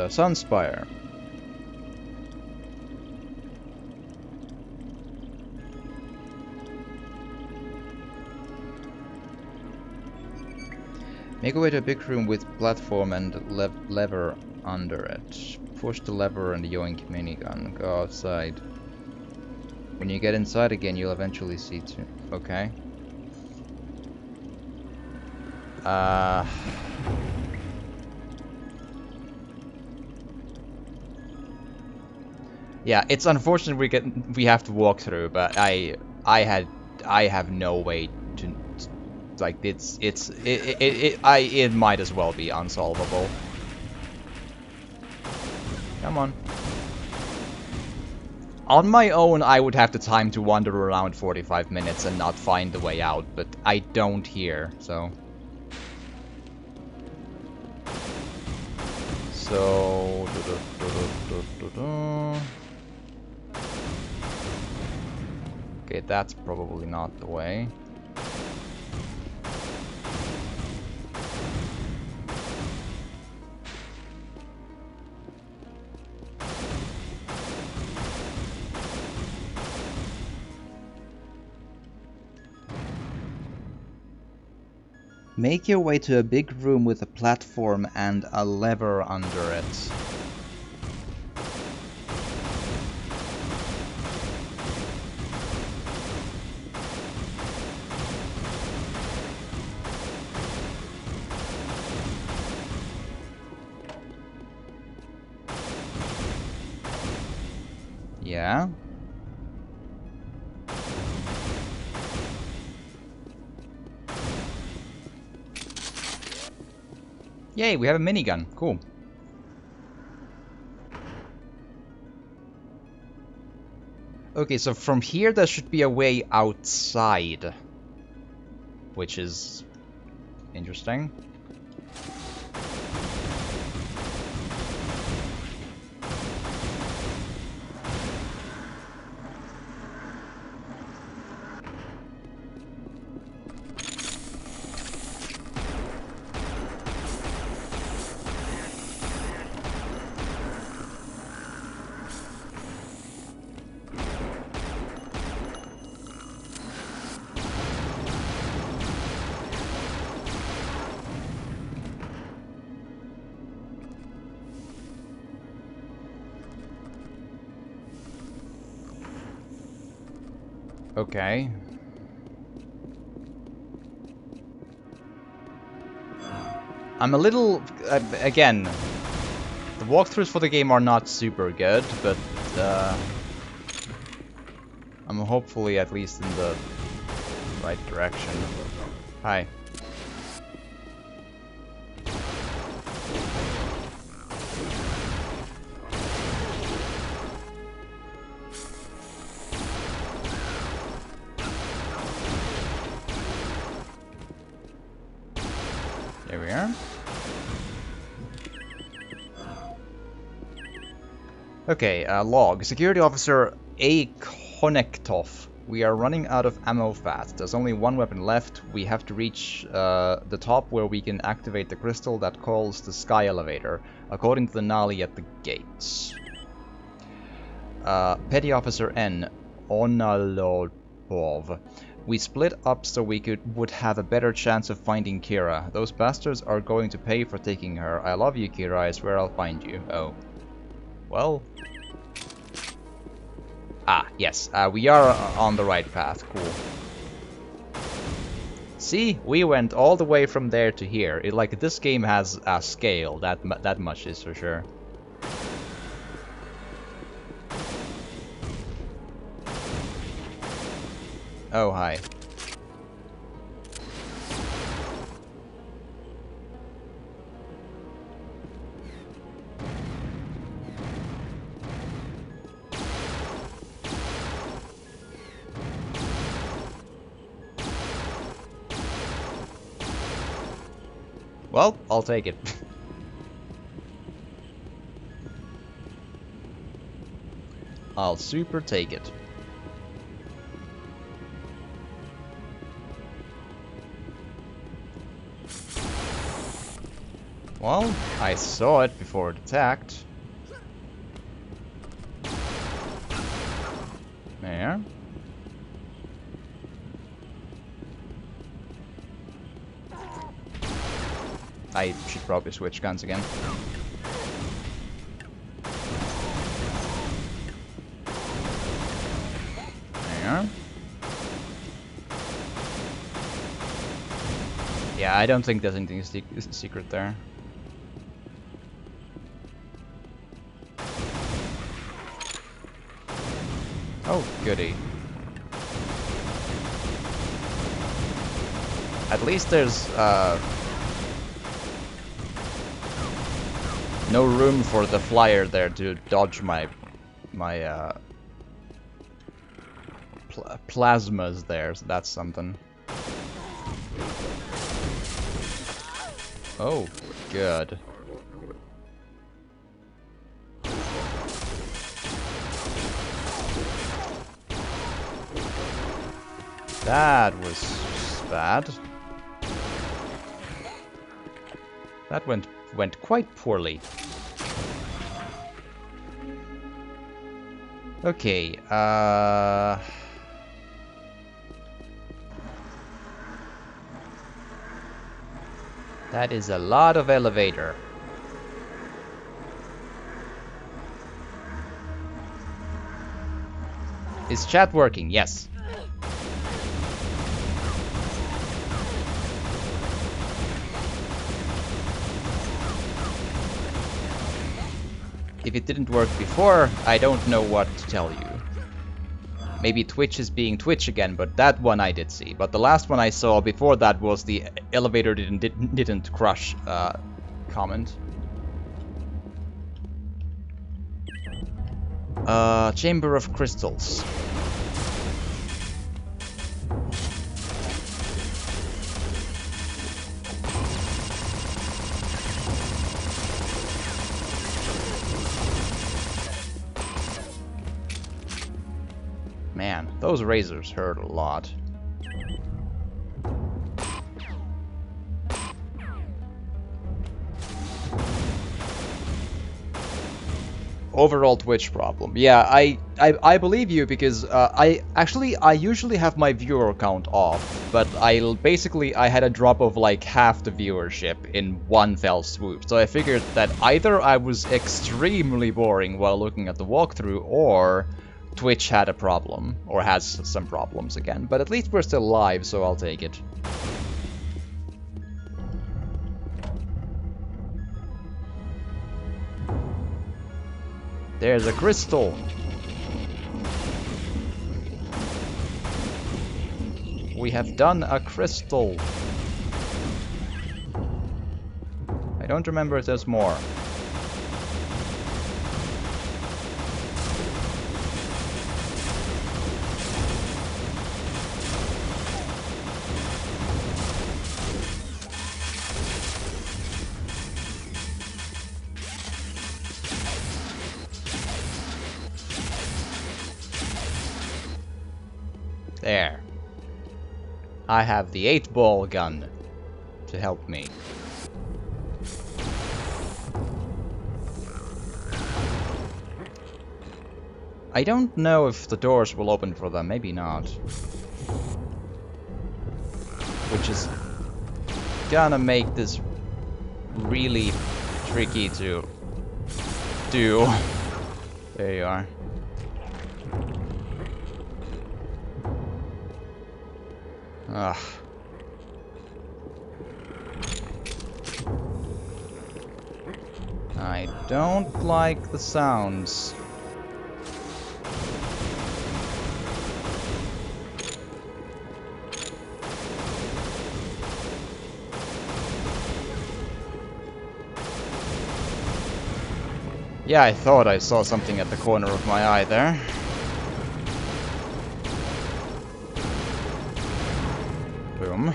Sunspire. Make your way to a big room with platform and lever under it. Push the lever and yoink minigun. Go outside. When you get inside again, you'll eventually see two. Okay. Yeah, it's unfortunate we have to walk through, but I have no way to, like, it might as well be unsolvable. Come on. On my own, I would have the time to wander around 45 minutes and not find the way out, but I don't here, so... So... Okay, that's probably not the way. Make your way to a big room with a platform and a lever under it. Yeah? Yay, we have a minigun. Cool. Okay, so from here there should be a way outside. Which is interesting. Okay. I'm a little... again, the walkthroughs for the game are not super good, but I'm hopefully at least in the right direction. Hi. There we are. Okay, log. Security Officer A. Konektov. We are running out of ammo fast. There's only one weapon left. We have to reach the top where we can activate the crystal that calls the sky elevator, according to the Nali at the gates. Petty Officer N. Onalopov. We split up so we would have a better chance of finding Kira. Those bastards are going to pay for taking her. I love you, Kira. I swear I'll find you. Oh. Well. Ah, yes. We are on the right path. Cool. See? We went all the way from there to here. Like, this game has a scale. That much is for sure. Oh, hi. Well, I'll take it. I'll super take it. Well, I saw it before it attacked. There. I should probably switch guns again. There. Yeah, I don't think there's anything secret there. Oh, goody. At least there's no room for the flyer there to dodge my plasmas there, so that's something. Oh, good. That was bad. That went quite poorly. Okay, that is a lot of elevator. Is chat working? Yes. If it didn't work before, I don't know what to tell you. Maybe Twitch is being Twitch again, but that one I did see. But the last one I saw before that was the elevator didn't crash comment. Chamber of Crystals. Man, those razors hurt a lot. Overall Twitch problem. Yeah, I believe you because I usually have my viewer count off, but I had a drop of like half the viewership in one fell swoop. So I figured that either I was extremely boring while looking at the walkthrough, or Twitch had a problem, or has some problems again. But at least we're still live, so I'll take it. There's a crystal. We have done a crystal. I don't remember if there's more. There. I have the 8-ball gun to help me. I don't know if the doors will open for them, maybe not. Which is gonna make this really tricky to do. There you are. Ugh. I don't like the sounds. Yeah, I thought I saw something at the corner of my eye there. Boom.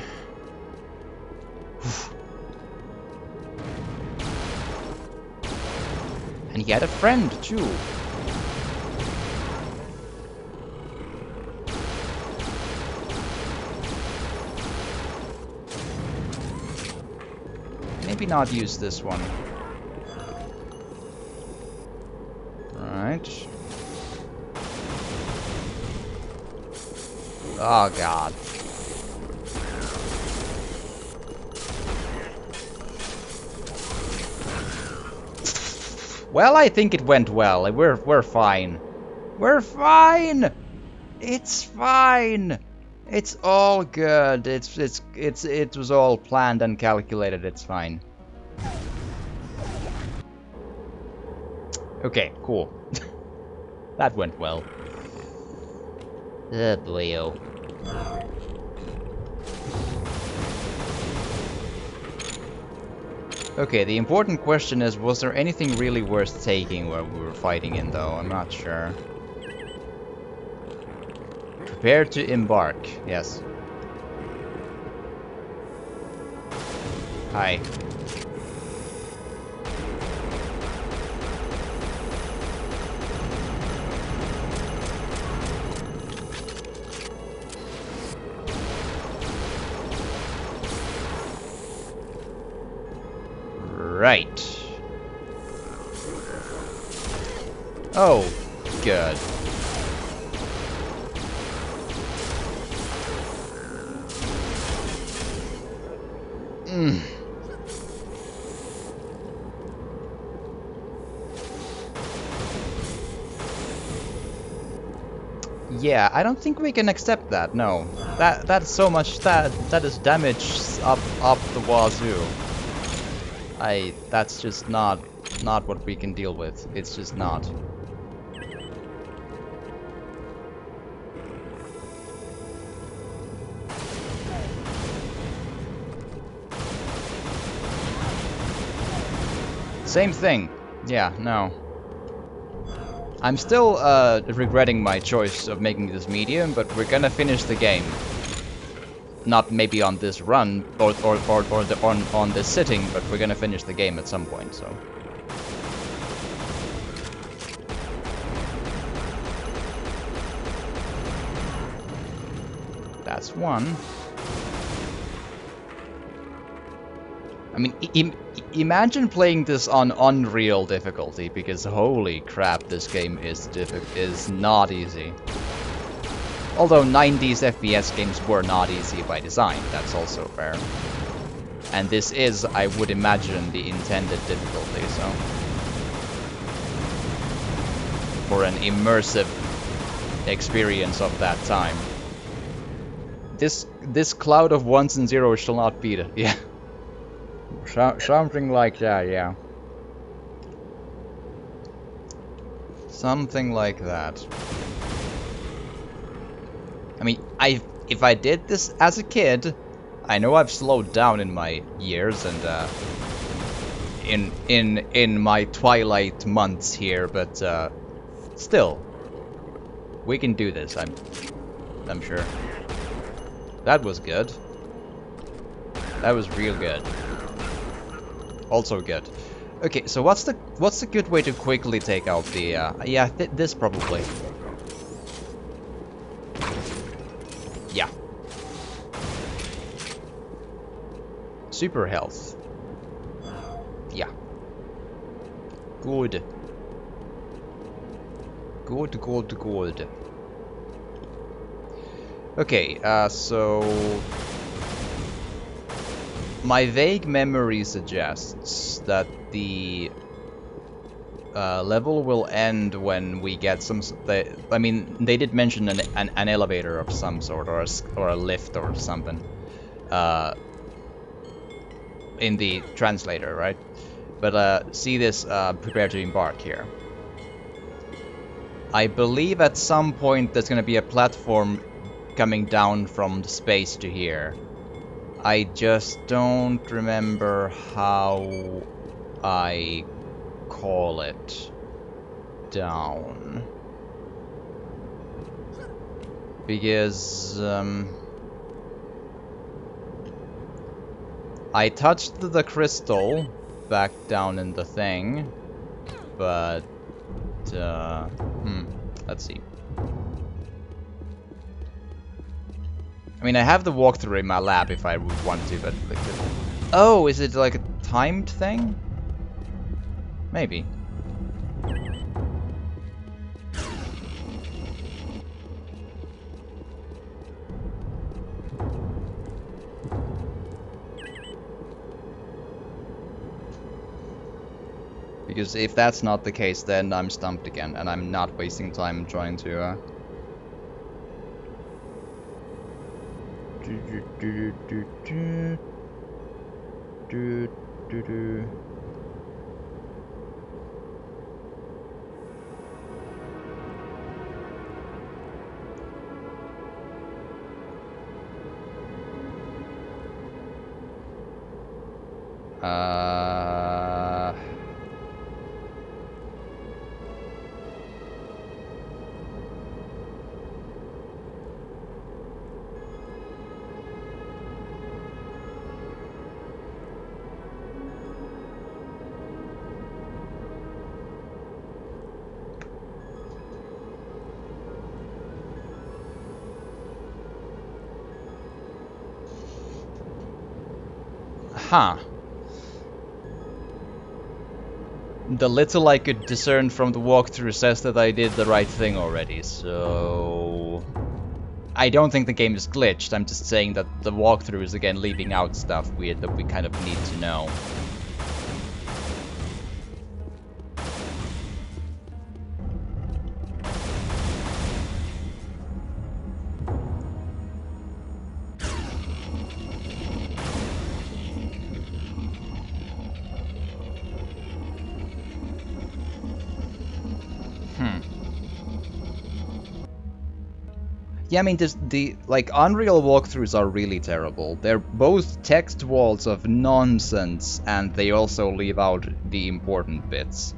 And he had a friend, too. Maybe not use this one. Alright. Oh, God. Well, I think it went well. We're fine. We're fine. It's fine. It's all good. It was all planned and calculated. It's fine. Okay, cool. That went well. Oh boy, oh. Okay, the important question is, was there anything really worth taking where we were fighting in, though? I'm not sure. Prepare to embark. Yes. Hi. Right. Oh, good. Yeah, I don't think we can accept that. No, that's so much that is damage up the wazoo. That's just not what we can deal with. It's just not. Same thing. Yeah, no. I'm still regretting my choice of making this medium, but we're gonna finish the game. Not maybe on this run or on this sitting, but we're gonna finish the game at some point. So. That's one. I mean, imagine playing this on Unreal difficulty, because holy crap, this game is not easy. Although 90s FPS games were not easy by design, that's also fair. And this is, I would imagine, the intended difficulty, so... For an immersive experience of that time. This cloud of ones and zeros shall not beat it, yeah. Something like that, yeah. Something like that. I mean, if I did this as a kid, I know I've slowed down in my years and in my twilight months here, but still, we can do this. I'm sure. That was good. That was real good. Also good. Okay, so what's the good way to quickly take out the yeah, this probably. Yeah. Super health. Yeah. Good. Good. Okay, so my vague memory suggests that the level will end when we get some... I mean, they did mention an elevator of some sort, or a lift or something. In the translator, right? But see this, prepare to embark here. I believe at some point there's gonna be a platform coming down from the space to here. I just don't remember how I call it down. Because I touched the crystal back down in the thing, but let's see. I mean, I have the walkthrough in my lab if I would want to, but... Oh, is it like a timed thing? Maybe. Because if that's not the case, then I'm stumped again, and I'm not wasting time trying to... Huh. The little I could discern from the walkthrough says that I did the right thing already, so... I don't think the game is glitched, I'm just saying that the walkthrough is again leaving out stuff weird that we kind of need to know. Yeah, I mean, the like Unreal walkthroughs are really terrible. They're both text walls of nonsense, and they also leave out the important bits.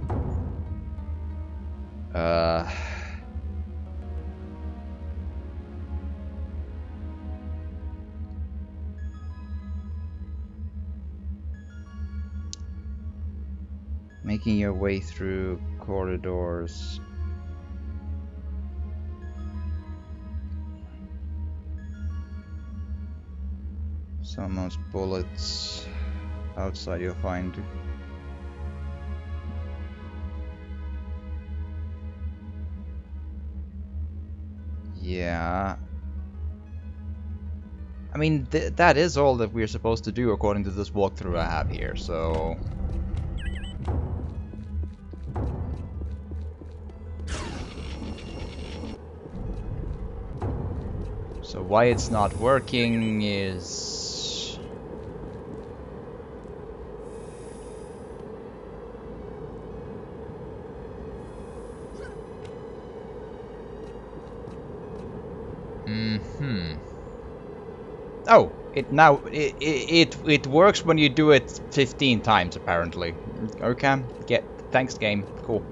Making your way through corridors. Someone's bullets. Outside you'll find... Yeah. I mean, that is all that we're supposed to do according to this walkthrough I have here, so... So why it's not working is... Oh, it works when you do it 15 times apparently. Okay, thanks game, cool.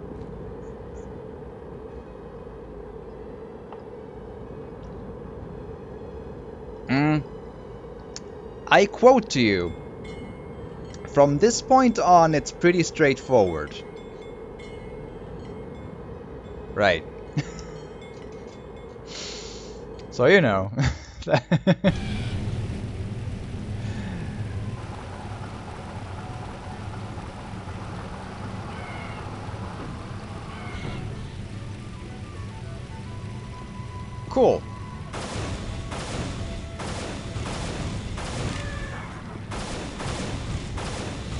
I quote to you, from this point on it's pretty straightforward. Right. So you know. Cool.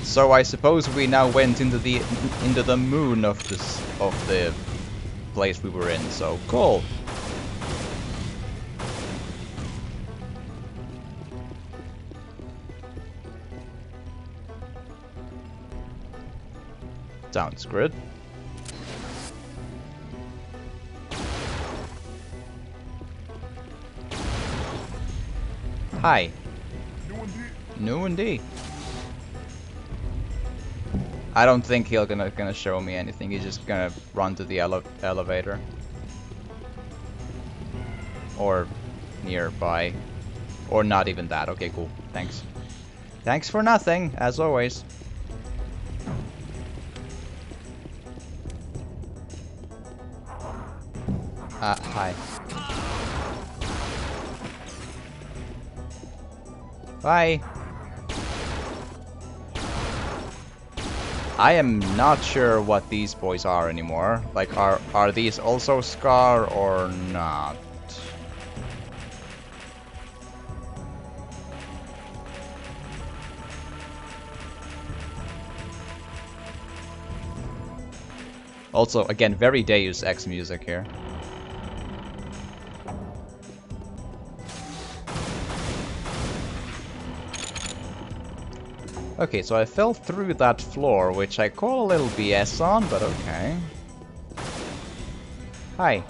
So I suppose we now went into the moon of the place we were in. So cool. Sounds good. Hi. No indeed. I don't think he's gonna show me anything. He's just gonna run to the elevator. Or nearby. Or not even that. Okay, cool. Thanks. Thanks for nothing, as always. Hi. Bye. I am not sure what these boys are anymore. Like, are these also Scar or not? Also, again, very Deus Ex music here. Okay, so I fell through that floor, which I call a little BS on, but okay. Hi.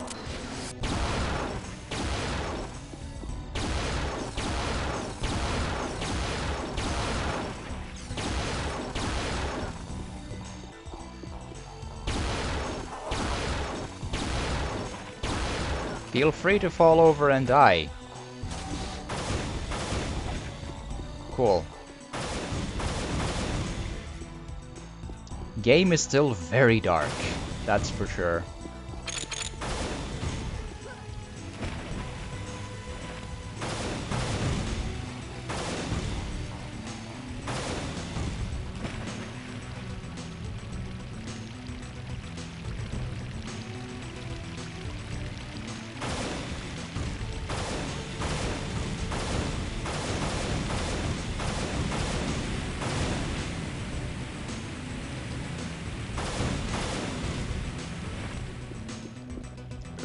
Feel free to fall over and die. Cool. Game is still very dark, that's for sure.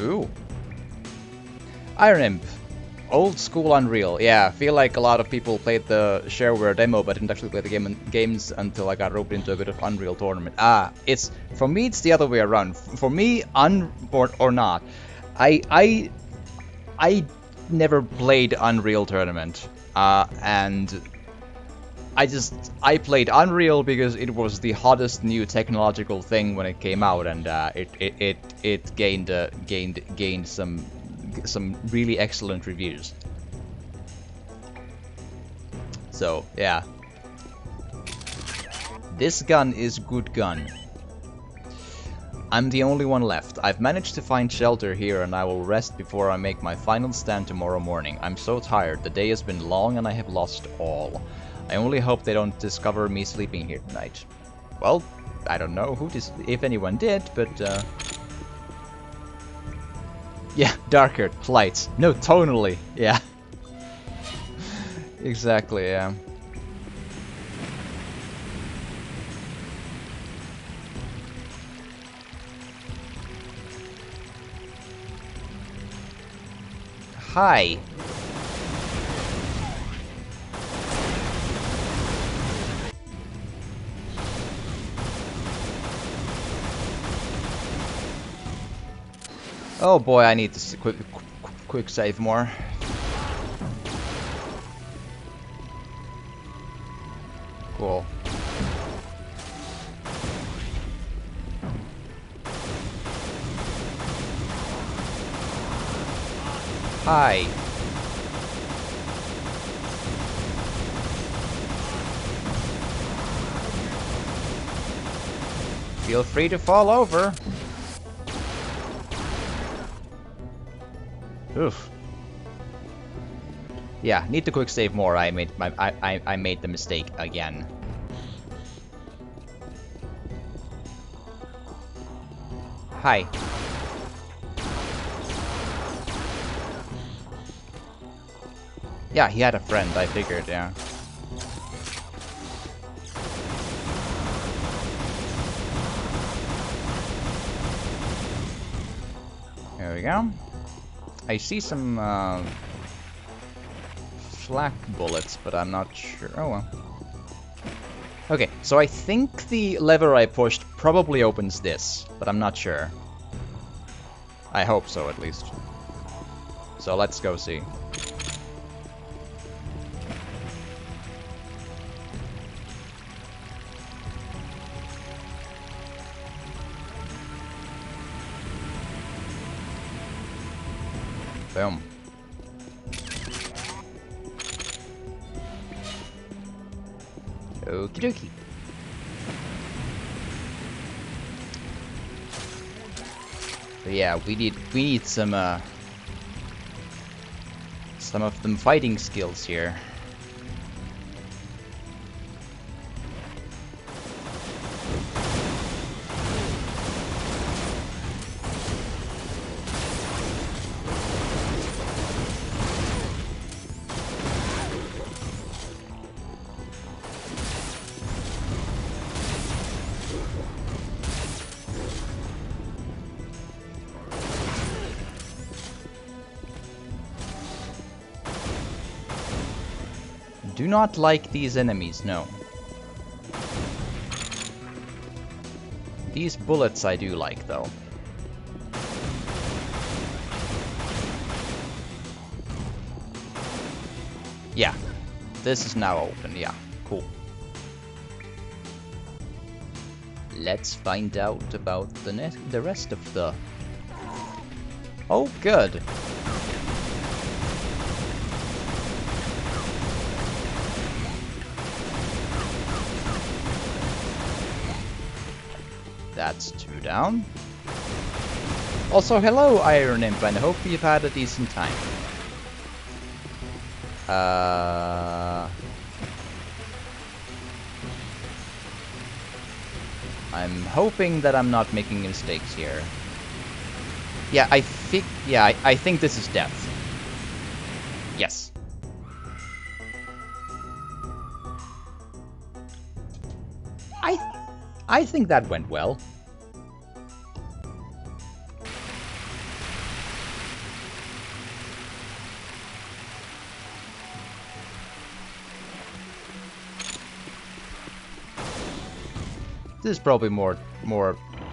Ooh. Iron Imp. Old school Unreal. Yeah, I feel like a lot of people played the shareware demo but didn't actually play the games until I got roped into a bit of Unreal Tournament. It's for me it's the other way around. For me, or not. I I never played Unreal Tournament, and I played Unreal because it was the hottest new technological thing when it came out, and it gained some really excellent reviews. So yeah, this gun is good gun. I'm the only one left. I've managed to find shelter here and I will rest before I make my final stand tomorrow morning. I'm so tired. The day has been long and I have lost all. I only hope they don't discover me sleeping here tonight. Well, I don't know who if anyone did, but yeah, darker lights. No, tonally. Yeah. Exactly, yeah. Hi. Oh boy, I need to quick save more. Cool. Hi. Feel free to fall over. Oof. Yeah, need to quick save more. I made the mistake again. Hi. Yeah, he had a friend, I figured, yeah. There we go. I see some flak bullets, but I'm not sure. Oh well. Okay, so I think the lever I pushed probably opens this, but I'm not sure. I hope so, at least. So let's go see. Boom. Okie dokie. But yeah, we need some of them fighting skills here. Do not like these enemies, no. These bullets I do like, though. Yeah, this is now open, yeah, cool. Let's find out about the rest of the... Oh, good. That's 2 down. Also, hello, Iron Imp, and I hope you've had a decent time. I'm hoping that I'm not making mistakes here. Yeah, I think this is death. Yes. I think that went well. This is probably more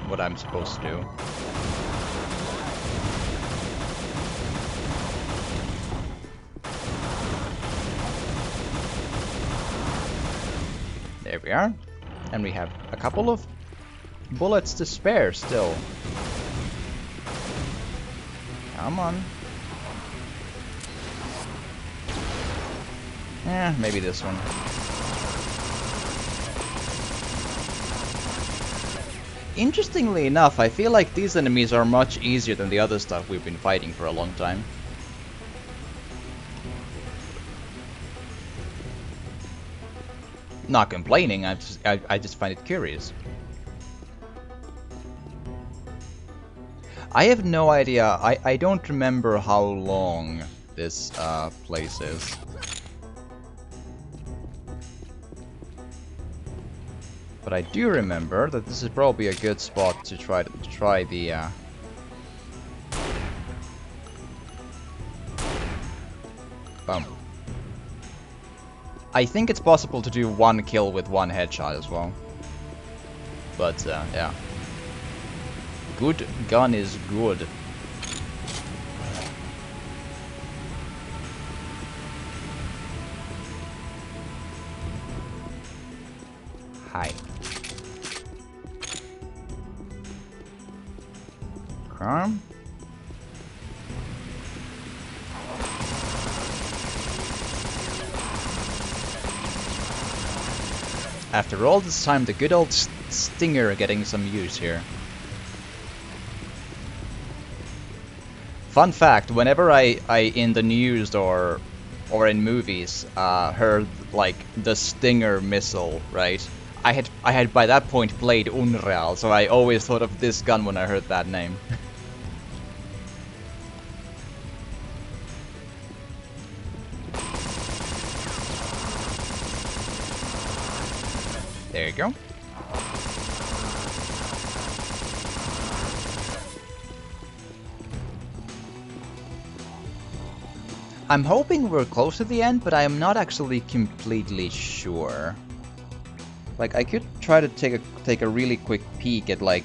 what I'm supposed to do. we are. And we have a couple of bullets to spare still. Come on. Maybe this one. Interestingly enough, I feel like these enemies are much easier than the other stuff we've been fighting for a long time. Not complaining, I just find it curious. I have no idea, I don't remember how long this place is. But I do remember that this is probably a good spot to try the boom. I think it's possible to do one kill with one headshot as well. But yeah. Good gun is good. Hi. Okay. After all this time, the good old stinger getting some use here. Fun fact, whenever I in the news or in movies heard like the Stinger missile, right? I had by that point played Unreal, so I always thought of this gun when I heard that name. There you go. I'm hoping we're close to the end, but I am not actually completely sure. Like, I could try to take a really quick peek at like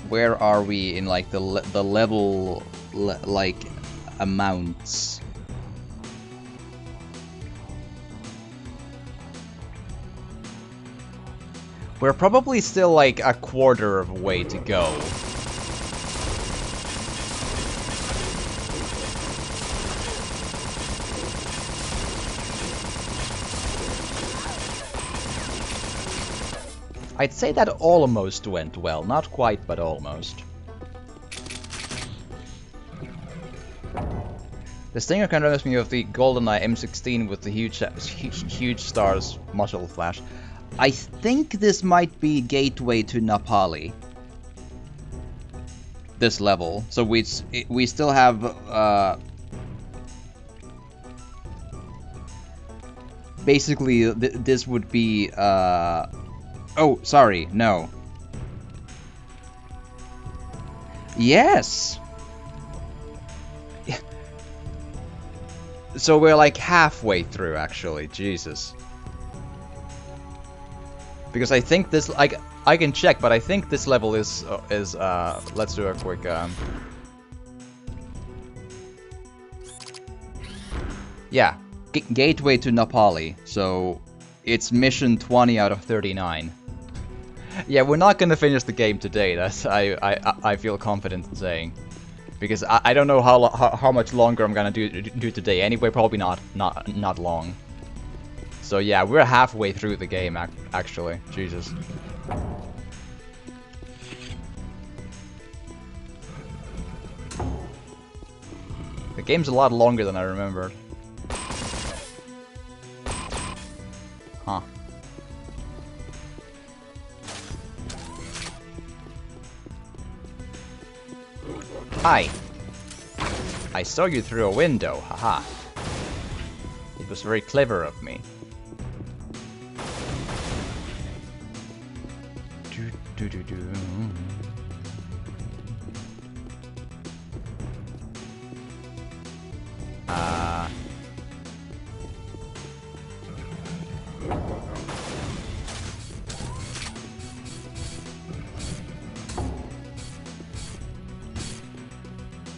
where are we in like the level like amounts. We're probably still like a quarter of a way to go. I'd say that almost went well. Not quite, but almost. The Stinger kind of reminds me of the GoldenEye M16 with the huge stars muzzle flash. I think this might be gateway to Napali. This level. So we still have basically this would be oh, sorry, no. Yes! So we're like halfway through, actually. Jesus. Because I think this, I can check, but I think this level is let's do a quick, yeah, gateway to Napali. So it's mission 20 out of 39. Yeah, we're not gonna finish the game today. That's I feel confident in saying, because I don't know how much longer I'm gonna do today. Anyway, probably not long. So yeah, we're halfway through the game actually. Jesus. The game's a lot longer than I remembered. Huh. Hi. I saw you through a window, haha. It was very clever of me. Do.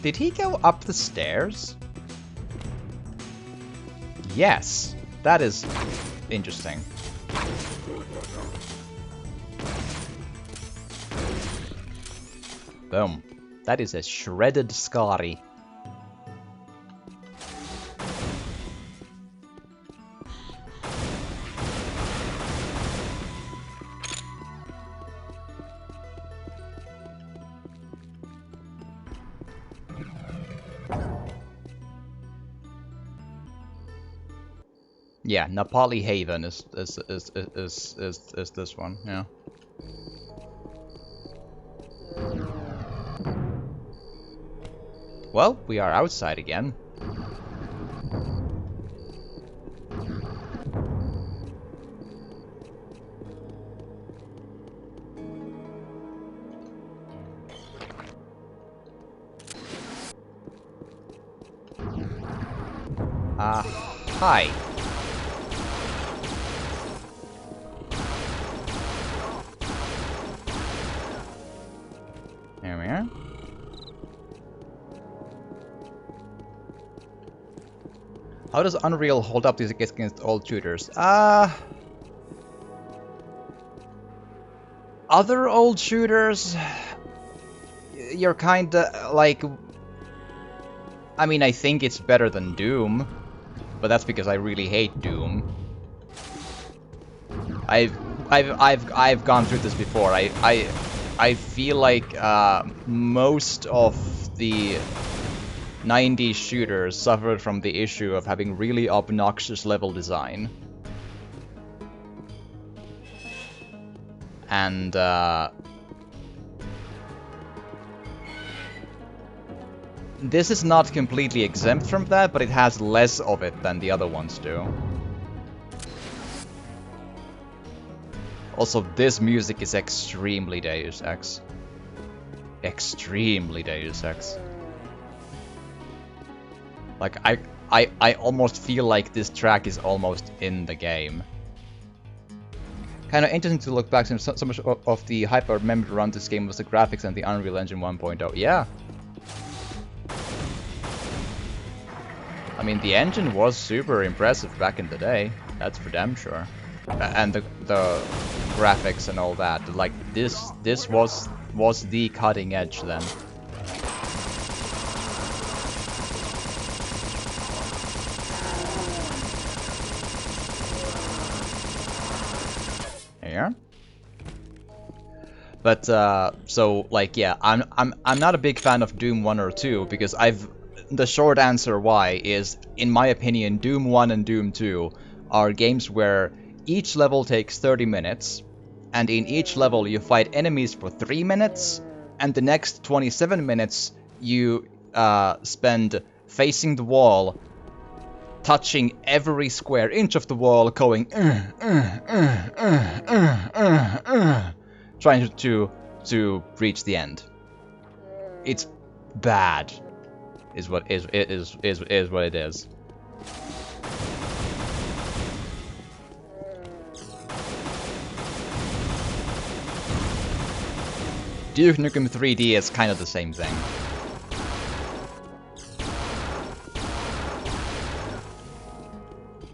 Did he go up the stairs? Yes, that is interesting. Boom. That is a shredded Skari. Yeah, Napali Haven is this one, yeah. Well, we are outside again. Hi. There we are. How does Unreal hold up these against old shooters? Other old shooters, you're kinda like... I mean, I think it's better than Doom, but that's because I really hate Doom. I've gone through this before. I feel like most of the 90s shooters suffered from the issue of having really obnoxious level design. And this is not completely exempt from that, but it has less of it than the other ones do. Also, this music is extremely Deus Ex. Extremely Deus Ex. Like, I almost feel like this track is almost in the game. Kind of interesting to look back, since so much of the hype I remember around this game was the graphics and the Unreal Engine 1.0. Yeah. I mean, the engine was super impressive back in the day. That's for damn sure. And the graphics and all that. Like, this was the cutting edge then. There. But so like, yeah, I'm not a big fan of Doom 1 or 2 because the short answer why is, in my opinion, Doom 1 and Doom 2 are games where each level takes 30 minutes, and in each level you fight enemies for 3 minutes, and the next 27 minutes you spend facing the wall, touching every square inch of the wall, going trying to reach the end. It's bad, is what is what it is. Duke Nukem 3D is kind of the same thing.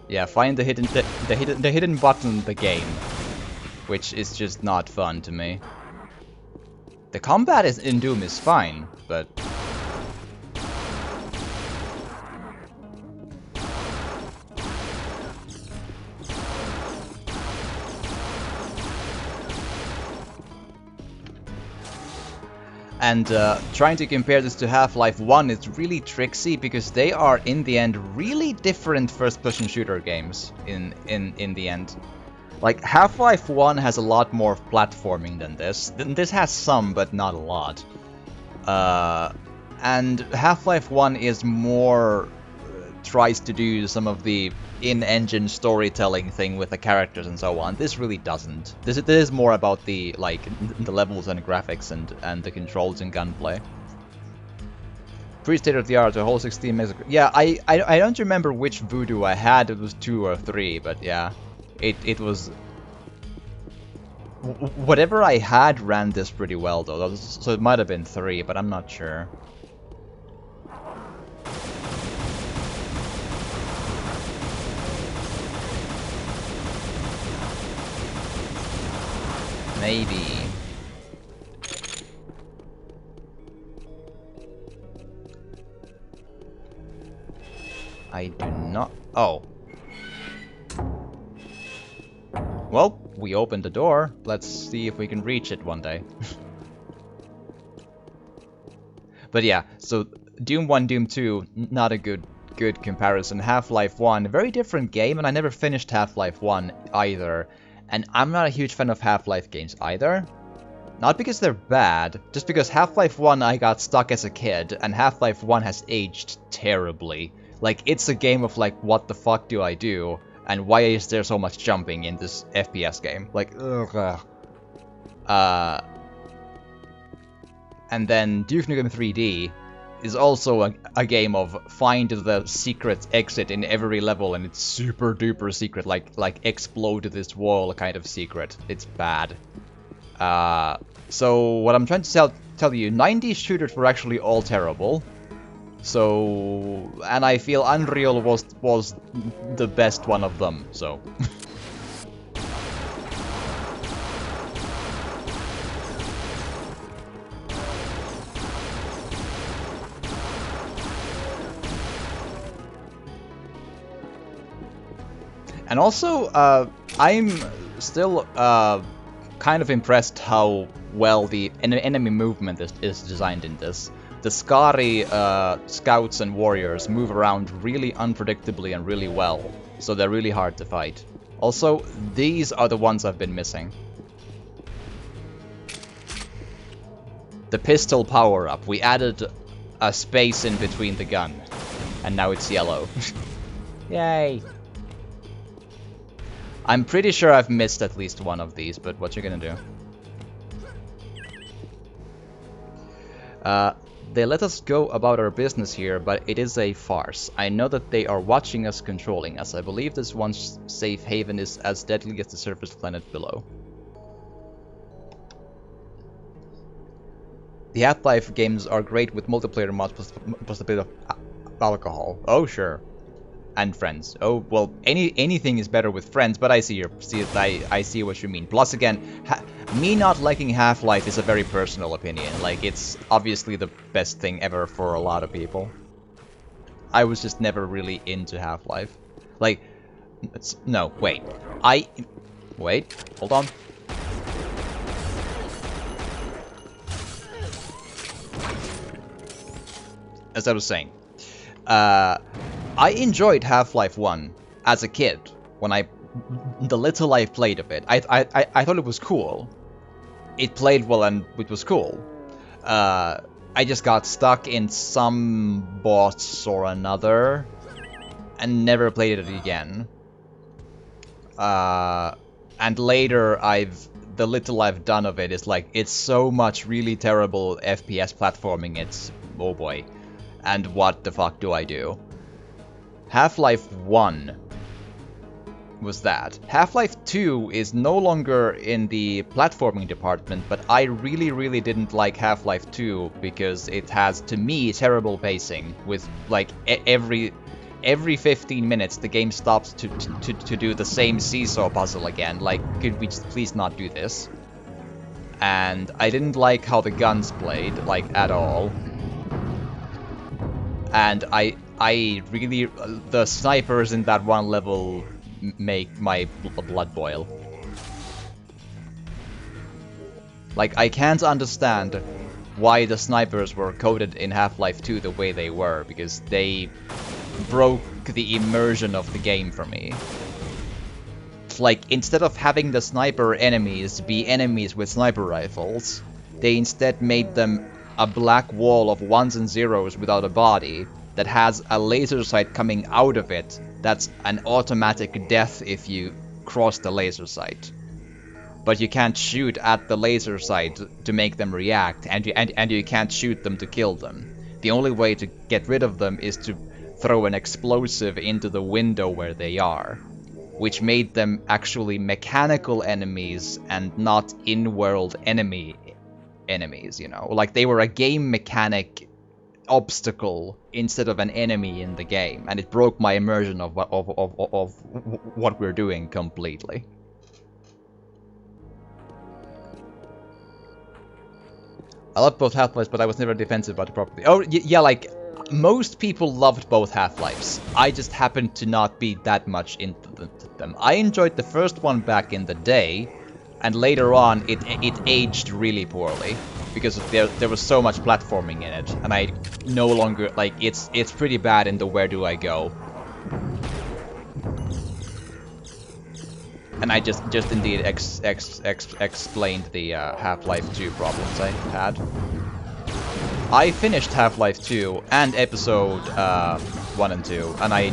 Yeah, find the hidden button in the game, which is just not fun to me. The combat in Doom is fine, but and trying to compare this to Half-Life 1 is really tricksy because they are, in the end, really different first-person shooter games in the end. Like, Half-Life 1 has a lot more platforming than this. This has some, but not a lot. And Half-Life 1 is more... tries to do some of the in-engine storytelling thing with the characters and so on. This really doesn't. This is more about the, like, the levels and graphics and the controls and gunplay. Pre-state-of-the-art, the whole 16 megs. Yeah, I don't remember which Voodoo I had. It was 2 or 3, but yeah. It was... Whatever I had ran this pretty well, though. So it might have been 3, but I'm not sure. Maybe. I do not... Oh. Well, we opened the door. Let's see if we can reach it one day. But yeah, so Doom 1, Doom 2, not a good comparison. Half-Life 1, very different game, and I never finished Half-Life 1 either. And I'm not a huge fan of Half-Life games either. Not because they're bad, just because Half-Life 1 I got stuck as a kid, and Half-Life 1 has aged terribly. Like, it's a game of like, what the fuck do I do? And why is there so much jumping in this FPS game? Like, ugh. And then Duke Nukem 3D is also a game of find the secret exit in every level, and it's super duper secret, like explode this wall kind of secret. It's bad. So what I'm trying to tell you, 90s shooters were actually all terrible. So, and I feel Unreal was the best one of them, so. And also, I'm still kind of impressed how well the enemy movement is designed in this. The Skari scouts and warriors move around really unpredictably and really well, so they're really hard to fight. Also, these are the ones I've been missing. The pistol power-up. We added a space in between the gun, and now it's yellow. Yay! I'm pretty sure I've missed at least one of these, but what you gonna do? They let us go about our business here, but it is a farce. I know that they are watching us, controlling us. I believe this once safe haven is as deadly as the surface planet below. The Half-Life games are great with multiplayer mods plus a bit of alcohol. Oh, sure. And friends. Oh, well, anything is better with friends, but I see what you mean. Plus, again, me not liking Half-Life is a very personal opinion. Like, it's obviously the best thing ever for a lot of people. I was just never really into Half-Life. Like, no, wait. Wait, hold on. As I was saying, I enjoyed Half-Life 1 as a kid, when the little I played of it. I thought it was cool. It played well and it was cool. I just got stuck in some bots or another, and never played it again. And later, the little I've done of it is like, it's so much really terrible FPS platforming, it's, oh boy. And what the fuck do I do? Half-Life 1 was that. Half-Life 2 is no longer in the platforming department, but I really didn't like Half-Life 2 because it has, to me, terrible pacing. With like every 15 minutes the game stops to do the same seesaw puzzle again. Like, could we just please not do this? And I didn't like how the guns played, like, at all. And I really, the snipers in that one level make my blood boil. Like, I can't understand why the snipers were coded in Half-Life 2 the way they were, because they broke the immersion of the game for me. Like, instead of having the sniper enemies be enemies with sniper rifles, they instead made them a black wall of ones and zeros without a body that has a laser sight coming out of it that's an automatic death if you cross the laser sight. But you can't shoot at the laser sight to make them react, and you can't shoot them to kill them. The only way to get rid of them is to throw an explosive into the window where they are, which made them actually mechanical enemies and not in-world enemies, you know? Like, they were a game mechanic obstacle instead of an enemy in the game, and it broke my immersion of what we're doing completely. I love both Half-Lives, but I was never defensive about the property. Oh, yeah, like, most people loved both Half-Lives. I just happened to not be that much into them. I enjoyed the first one back in the day, and later on it aged really poorly because there was so much platforming in it, and I no longer like it's pretty bad in the where do I go. And I just indeed explained the Half-Life 2 problems I had. I finished Half-Life 2 and Episode 1 and 2, and I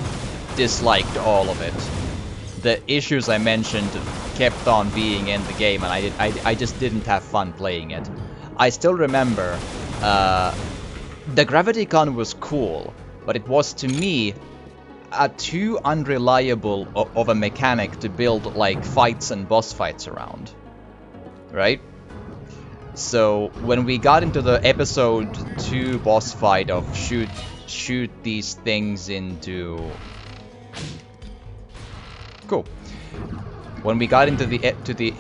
disliked all of it. The issues I mentioned kept on being in the game, and I just didn't have fun playing it. I still remember the gravity gun was cool, but it was, to me, too unreliable of a mechanic to build like fights and boss fights around, right? So when we got into the episode 2 boss fight of shoot these things into cool. When we got into the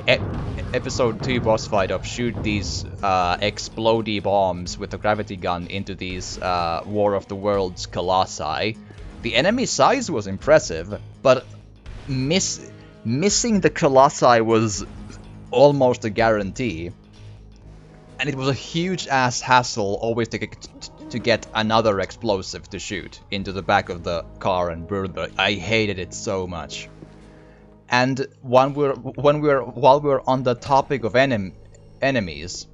episode 2 boss fight of shoot these explodey bombs with the gravity gun into these War of the Worlds colossi, the enemy size was impressive, but missing the colossi was almost a guarantee. And it was a huge ass hassle always to get another explosive to shoot into the back of the car and burn it. I hated it so much. And while we're on the topic of enemies,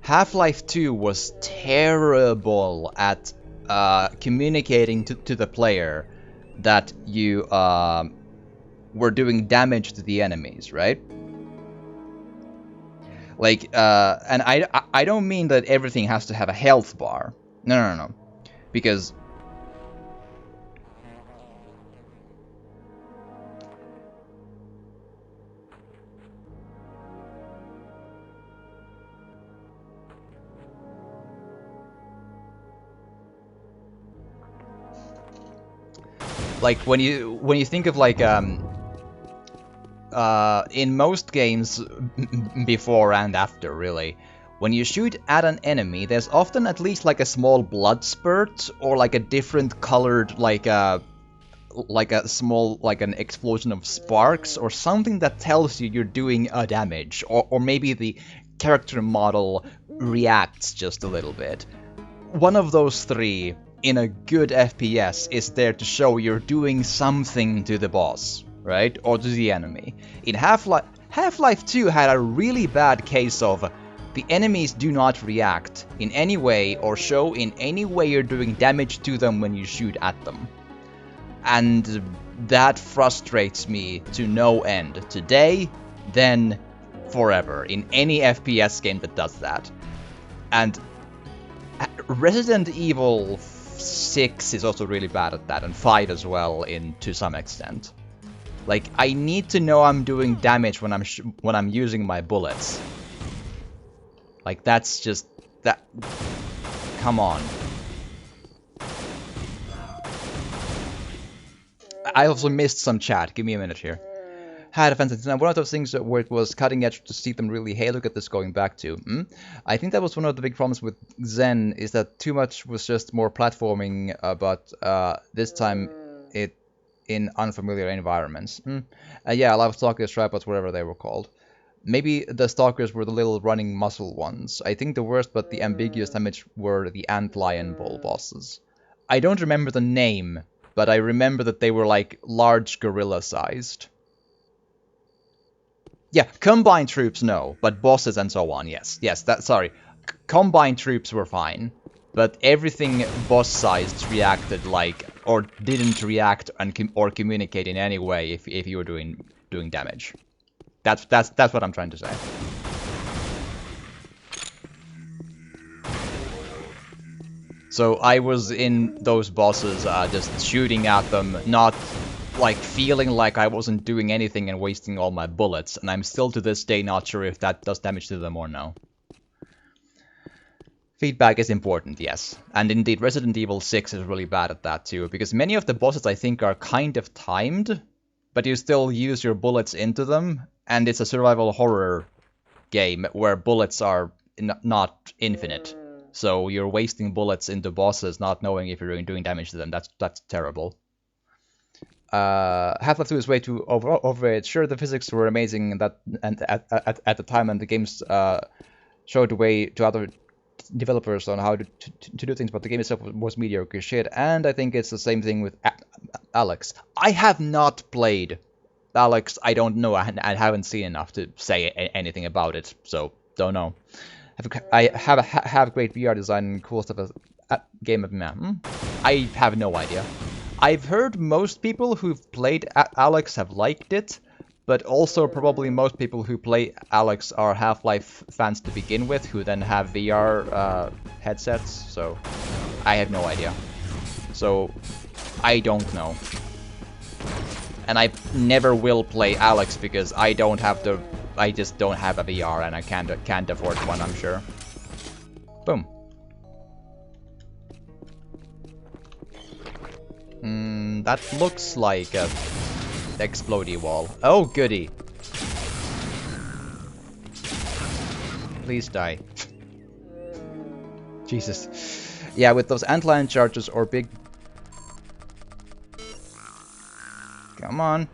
Half-Life 2 was terrible at communicating to the player that you were doing damage to the enemies, right? Like, and I don't mean that everything has to have a health bar. No. Because like when you think of like in most games before and after, really, when you shoot at an enemy, there's often at least like a small blood spurt or like a different colored like a small like an explosion of sparks or something that tells you you're doing a damage, or maybe the character model reacts just a little bit. One of those three in a good FPS is there to show you're doing something to the boss, right? Or to the enemy. In Half-Life 2 had a really bad case of the enemies do not react in any way or show in any way you're doing damage to them when you shoot at them. And that frustrates me to no end. Today, then, forever. In any FPS game that does that. And Resident Evil 6 is also really bad at that, and 5 as well, to some extent. Like, I need to know I'm doing damage when I'm using my bullets. Like, that's just that. Come on. I also missed some chat. Give me a minute here. Had a fantastic time. One of those things where it was cutting edge to see them really, hey, look at this going back to. I think that was one of the big problems with Zen, is that too much was just more platforming, but this time it in unfamiliar environments. Yeah, a lot of stalkers, tripods, whatever they were called. Maybe the stalkers were the little running muscle ones. I think the worst but the ambiguous damage were the Antlion Bull bosses. I don't remember the name, but I remember that they were like large gorilla-sized. Yeah, combined troops, no, but bosses and so on, yes. Yes, sorry. Combined troops were fine, but everything boss-sized reacted like, or didn't react or communicate in any way if you were doing damage. That's what I'm trying to say. So I was in those bosses just shooting at them, not like feeling like I wasn't doing anything and wasting all my bullets, and I'm still to this day not sure if that does damage to them or no. Feedback is important, yes. And indeed, Resident Evil 6 is really bad at that too, because many of the bosses I think are kind of timed, but you still use your bullets into them, and it's a survival horror game where bullets are not infinite. So you're wasting bullets into bosses, not knowing if you're doing damage to them. That's terrible. Half-Life 2 is way too overrated. Sure, the physics were amazing and at the time, and the games showed the way to other developers on how to do things, but the game itself was mediocre shit. And I think it's the same thing with Alex. I have not played Alex. I don't know. I haven't seen enough to say anything about it, so don't know. I have great VR design and cool stuff as a game of man. I have no idea. I've heard most people who've played Alex have liked it, but also probably most people who play Alex are Half-Life fans to begin with, who then have VR headsets, so I have no idea. So I don't know. And I never will play Alex because I just don't have a VR and I can't afford one, I'm sure. Boom. That looks like a explodey wall. Oh, goody. Please die. Jesus. Yeah, with those antlion charges or big... Come on.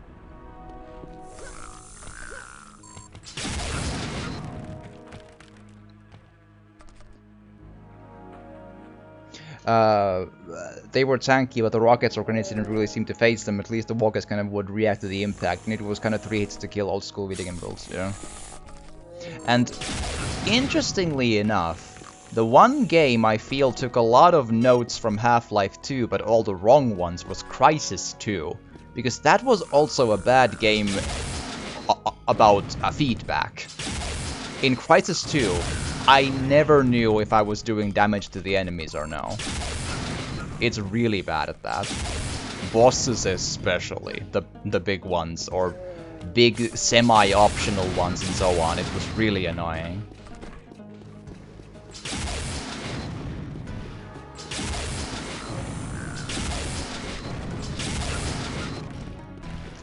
They were tanky, but the rockets or grenades didn't really seem to phase them. At least the rockets kind of would react to the impact, and it was kind of 3 hits to kill old school video game builds, yeah. And interestingly enough, the one game I feel took a lot of notes from Half-Life 2, but all the wrong ones, was Crysis 2. Because that was also a bad game about feedback. In Crysis 2, I never knew if I was doing damage to the enemies or no. It's really bad at that. Bosses especially, the big ones, or big semi-optional ones and so on, it was really annoying.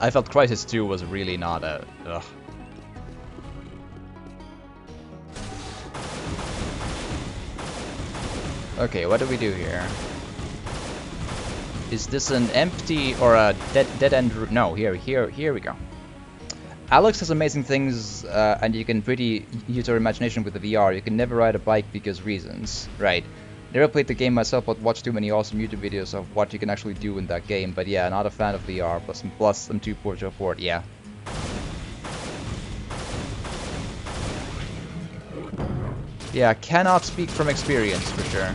I felt Crysis 2 was really not a... Ugh. Okay, what do we do here? Is this an empty or a dead end room? No, here we go. Alex has amazing things, and you can pretty use your imagination with the VR. You can never ride a bike because reasons. Right. Never played the game myself, but watched too many awesome YouTube videos of what you can actually do in that game. But yeah, not a fan of VR. Plus I'm too poor to afford. Yeah. Yeah, cannot speak from experience for sure.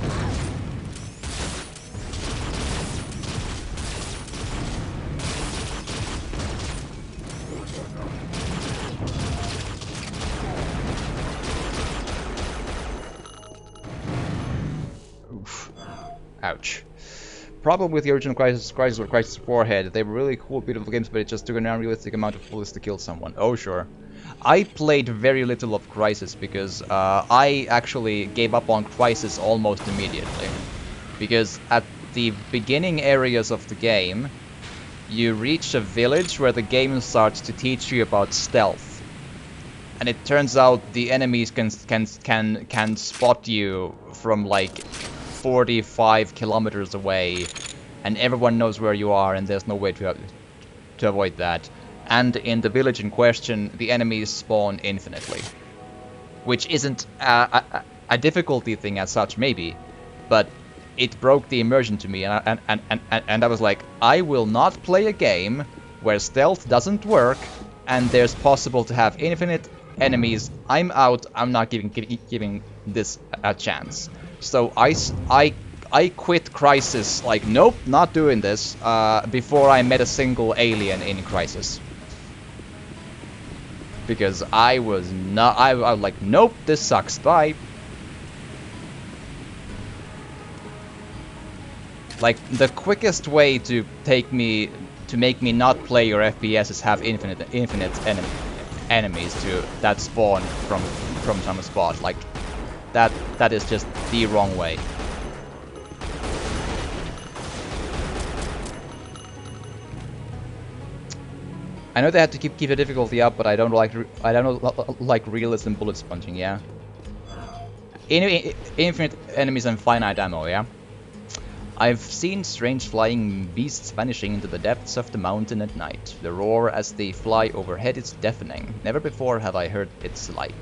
Oof. Ouch. Problem with the original Crysis or Crysis Warhead, they were really cool, beautiful games, but it just took an unrealistic amount of bullets to kill someone. Oh, sure. I played very little of Crysis because I actually gave up on Crysis almost immediately. Because at the beginning areas of the game, you reach a village where the game starts to teach you about stealth. And it turns out the enemies can spot you from like 45 kilometers away, and everyone knows where you are, and there's no way to avoid that. And in the village in question, the enemies spawn infinitely. Which isn't a difficulty thing as such, maybe, but it broke the immersion to me, and I was like, I will not play a game where stealth doesn't work, and there's possible to have infinite enemies. I'm out. I'm not giving this a chance. So I quit Crysis, like, nope, not doing this, before I met a single alien in Crysis. Because I was not, I was like, nope, this sucks, bye. Like, the quickest way to make me not play your FPS is have infinite enemies that spawn from some spot. Like, that is just the wrong way. I know they had to keep the difficulty up, but I don't like realism bullet sponging. Yeah, Infinite enemies and finite ammo, yeah? I've seen strange flying beasts vanishing into the depths of the mountain at night. The roar as they fly overhead is deafening. Never before have I heard its like.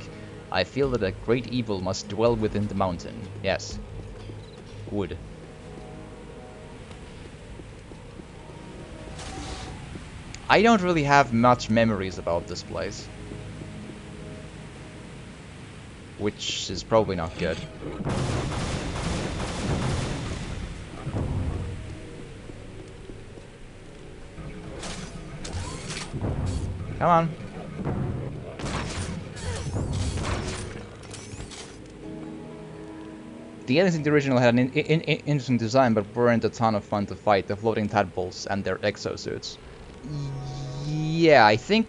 I feel that a great evil must dwell within the mountain. Yes. Would. I don't really have much memories about this place. Which is probably not good. Come on. The aliens in the original had an interesting design, but weren't a ton of fun to fight. The floating tadpoles and their exosuits. Yeah, I think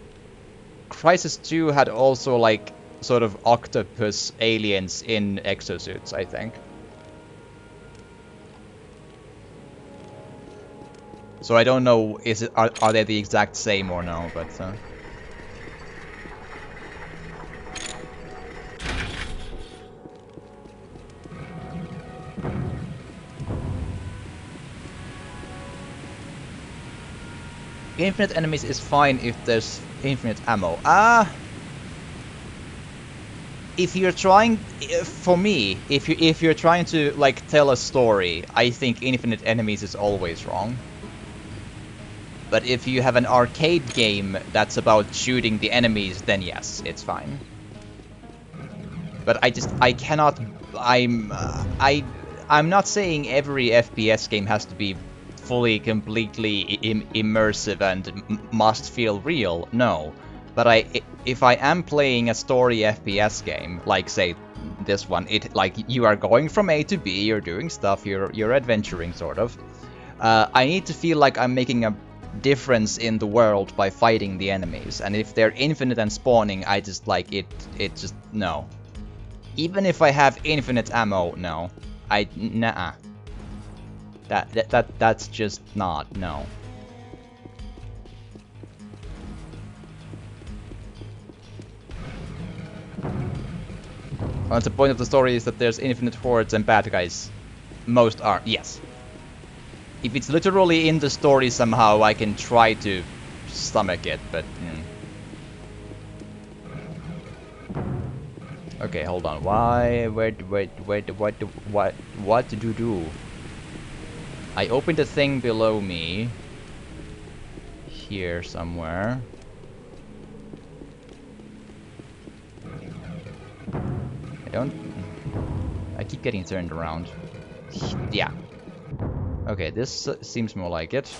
Crysis 2 had also like sort of octopus aliens in exosuits, I think. So I don't know, are they the exact same or no, but infinite enemies is fine if there's infinite ammo. If you're trying, for me, if you're trying to like tell a story, I think infinite enemies is always wrong. But if you have an arcade game that's about shooting the enemies, then yes, it's fine. But I cannot, I'm not saying every FPS game has to be fully, completely immersive and must feel real, no. But if I am playing a story FPS game, like say this one, like you are going from A to B, you're doing stuff, you're adventuring sort of. I need to feel like I'm making a difference in the world by fighting the enemies, and if they're infinite and spawning, I just like it just no. Even if I have infinite ammo, no. Nah. That's just not, no. Well, the point of the story is that there's infinite hordes and bad guys. Most are, yes. If it's literally in the story somehow, I can try to stomach it, but... Okay, hold on. Why? What did you do? I opened a thing below me. Here somewhere. I keep getting turned around. Yeah. Okay, this seems more like it.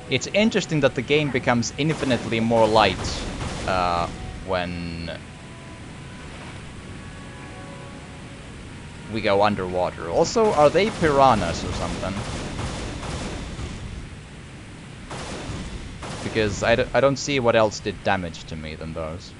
It's interesting that the game becomes infinitely more light when we go underwater. Also, are they piranhas or something? Because I don't see what else did damage to me than those.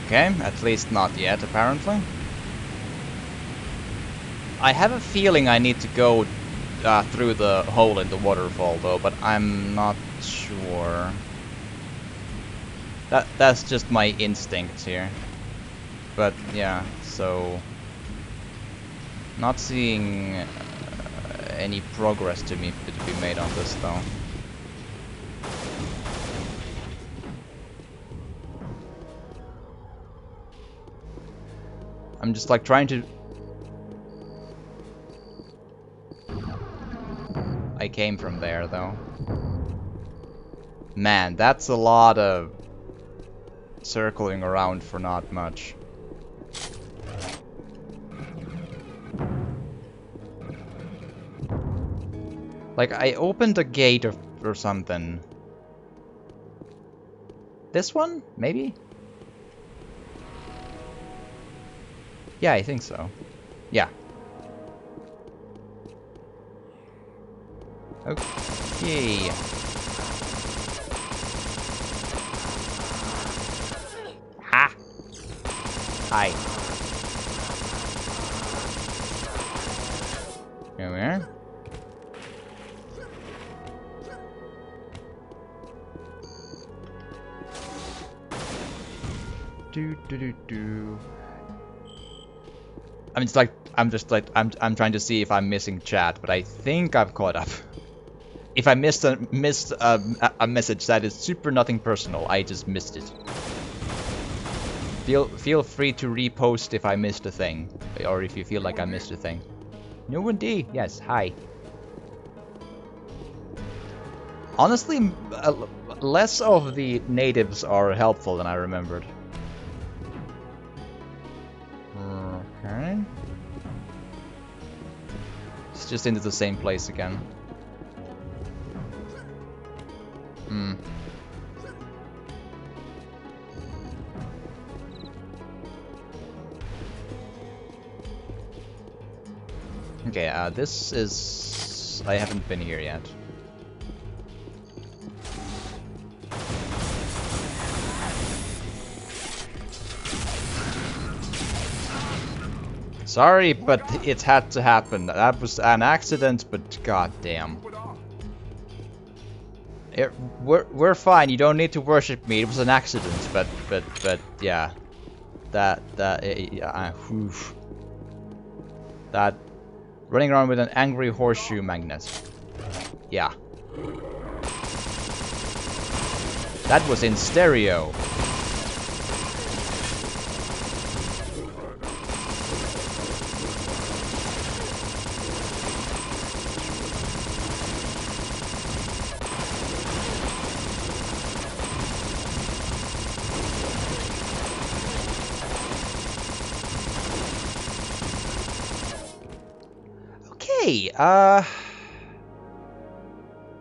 Okay, at least not yet, apparently. I have a feeling I need to go through the hole in the waterfall, though, but I'm not sure. That's just my instinct here. But yeah, so not seeing any progress to be made on this, though. I'm just like trying to... I came from there, though. Man, that's a lot of circling around for not much. Like, I opened a gate or something. This one? Maybe? Yeah, I think so. Yeah. Okay. Ha! Hi. Here we are. Do. I mean, it's like I'm trying to see if I'm missing chat, but I think I've caught up. If I missed a message that is super nothing personal, I just missed it. Feel free to repost if I missed a thing, or if you feel like I missed a thing. No indeed. Yes. Hi. Honestly, less of the natives are helpful than I remembered. Okay. It's just into the same place again. Hmm. Okay, this is... I haven't been here yet. Sorry, but it had to happen. That was an accident, but goddamn. We're fine. You don't need to worship me. It was an accident, but yeah, that running around with an angry horseshoe magnet. Yeah, that was in stereo. Okay,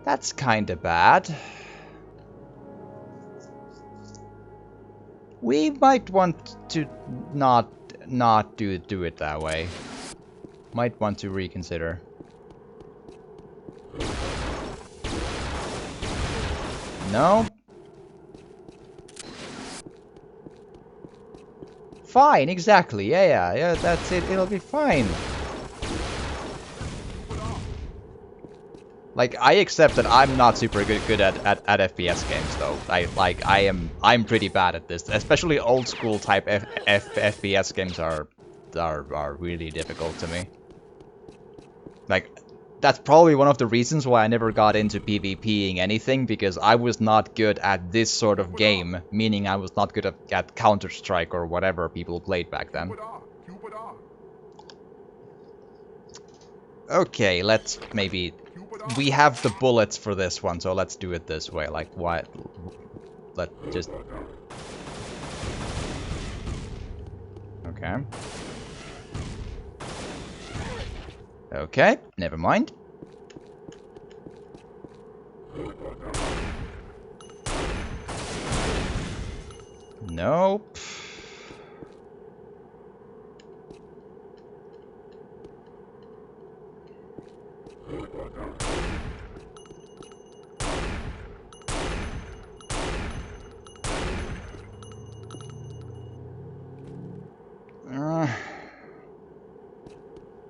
that's kinda bad. We might want to not do it that way. Might want to reconsider. No? Fine, exactly. Yeah, that's it. It'll be fine. Like, I accept that I'm not super good at FPS games, though. I'm pretty bad at this. Especially old school type FPS games are really difficult to me. Like, that's probably one of the reasons why I never got into PvPing anything, because I was not good at this sort of game, meaning I was not good at Counter-Strike or whatever people played back then. Okay, let's maybe... We have the bullets for this one, so let's do it this way. Like, why? Let's just... Okay. Okay, never mind. Nope.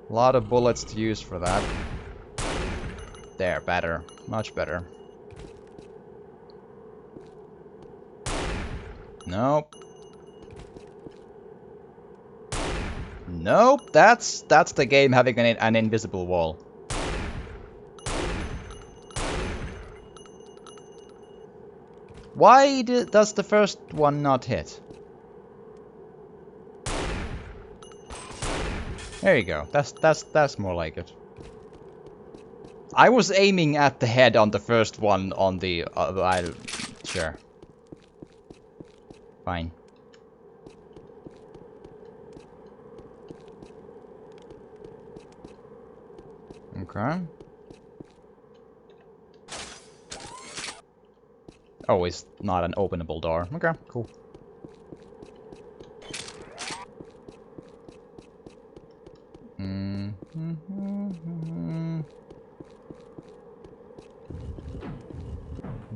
A lot of bullets to use for that. There, better. Much better. Nope. Nope, that's the game having an invisible wall. Why does the first one not hit? There you go. That's more like it. I was aiming at the head on the first one on the... sure. Fine. Okay. Oh, it's not an openable door. Okay, cool.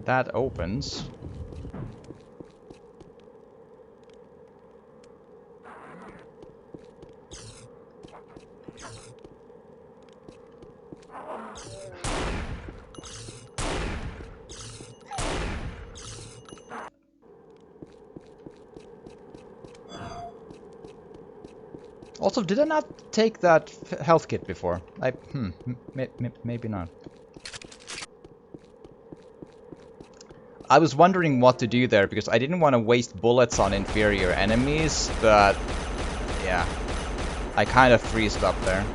That opens. Also, did I not take that health kit before? Maybe not. I was wondering what to do there, because I didn't want to waste bullets on inferior enemies, but... yeah. I kind of freezed up there.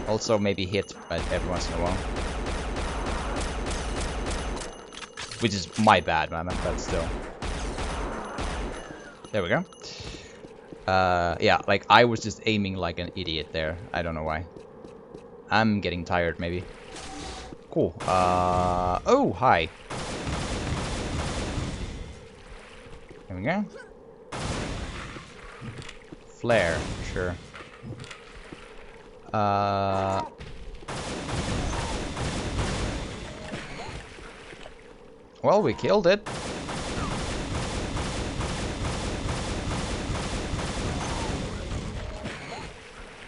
Also, maybe hit every once in a while. Which is my bad, man, but still. There we go. Yeah, like, I was just aiming like an idiot there. I don't know why. I'm getting tired, maybe. Cool. Oh, hi. There we go. Flare, sure. Well, we killed it.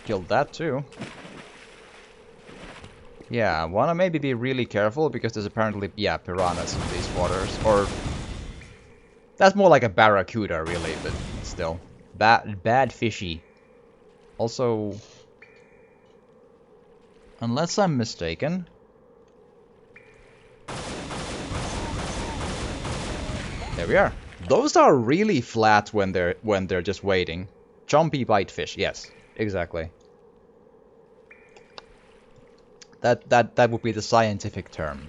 Killed that too. Yeah, wanna maybe be really careful because there's apparently, yeah, piranhas in these waters. Or that's more like a barracuda, really, but still, bad fishy. Also, unless I'm mistaken. There we are. Those are really flat when they're just waiting. Chompy bite fish. Yes, exactly. That would be the scientific term.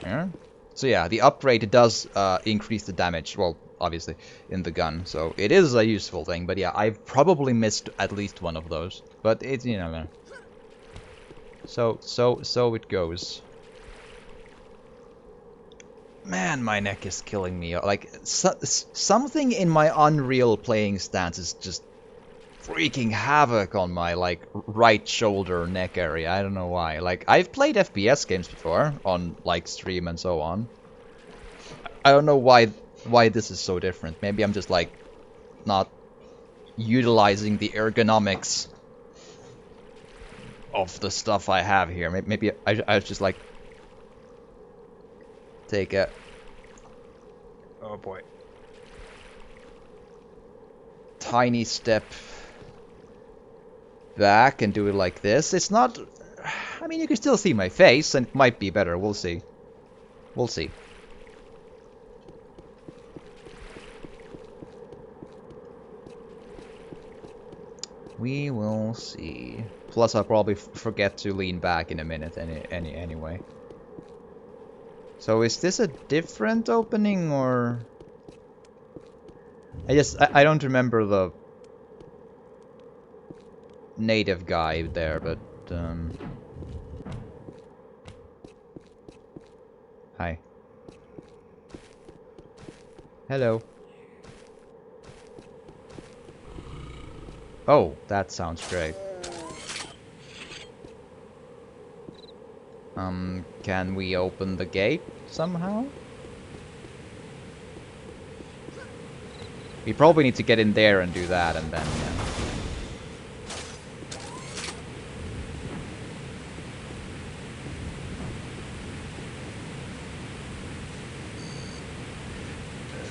Yeah. So yeah, the upgrade does increase the damage. Well, obviously in the gun, so it is a useful thing. But yeah, I've probably missed at least one of those. But it's, you know. So it goes. Man, my neck is killing me. Like, something in my Unreal playing stance is just freaking havoc on my, like, right shoulder neck area. I don't know why. Like, I've played FPS games before on, like, stream and so on. I don't know why this is so different. Maybe I'm just, like, not utilizing the ergonomics of the stuff I have here. Maybe I just, like, take a... oh boy. Tiny step back and do it like this. It's not... I mean, you can still see my face, and it might be better. We'll see. We'll see. We will see. Plus, I'll probably forget to lean back in a minute anyway. So is this a different opening, or... I don't remember the native guy there, but hi. Hello. Oh, that sounds great. Can we open the gate somehow? We probably need to get in there and do that, and then, yeah.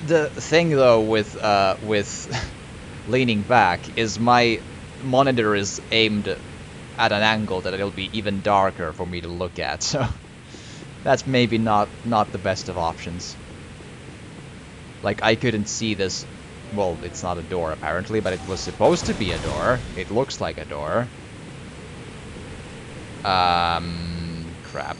The thing, though, with leaning back is my monitor is aimed at an angle that it'll be even darker for me to look at, so that's maybe not the best of options. Like, I couldn't see this. Well, it's not a door apparently, but it was supposed to be a door. It looks like a door. Crap.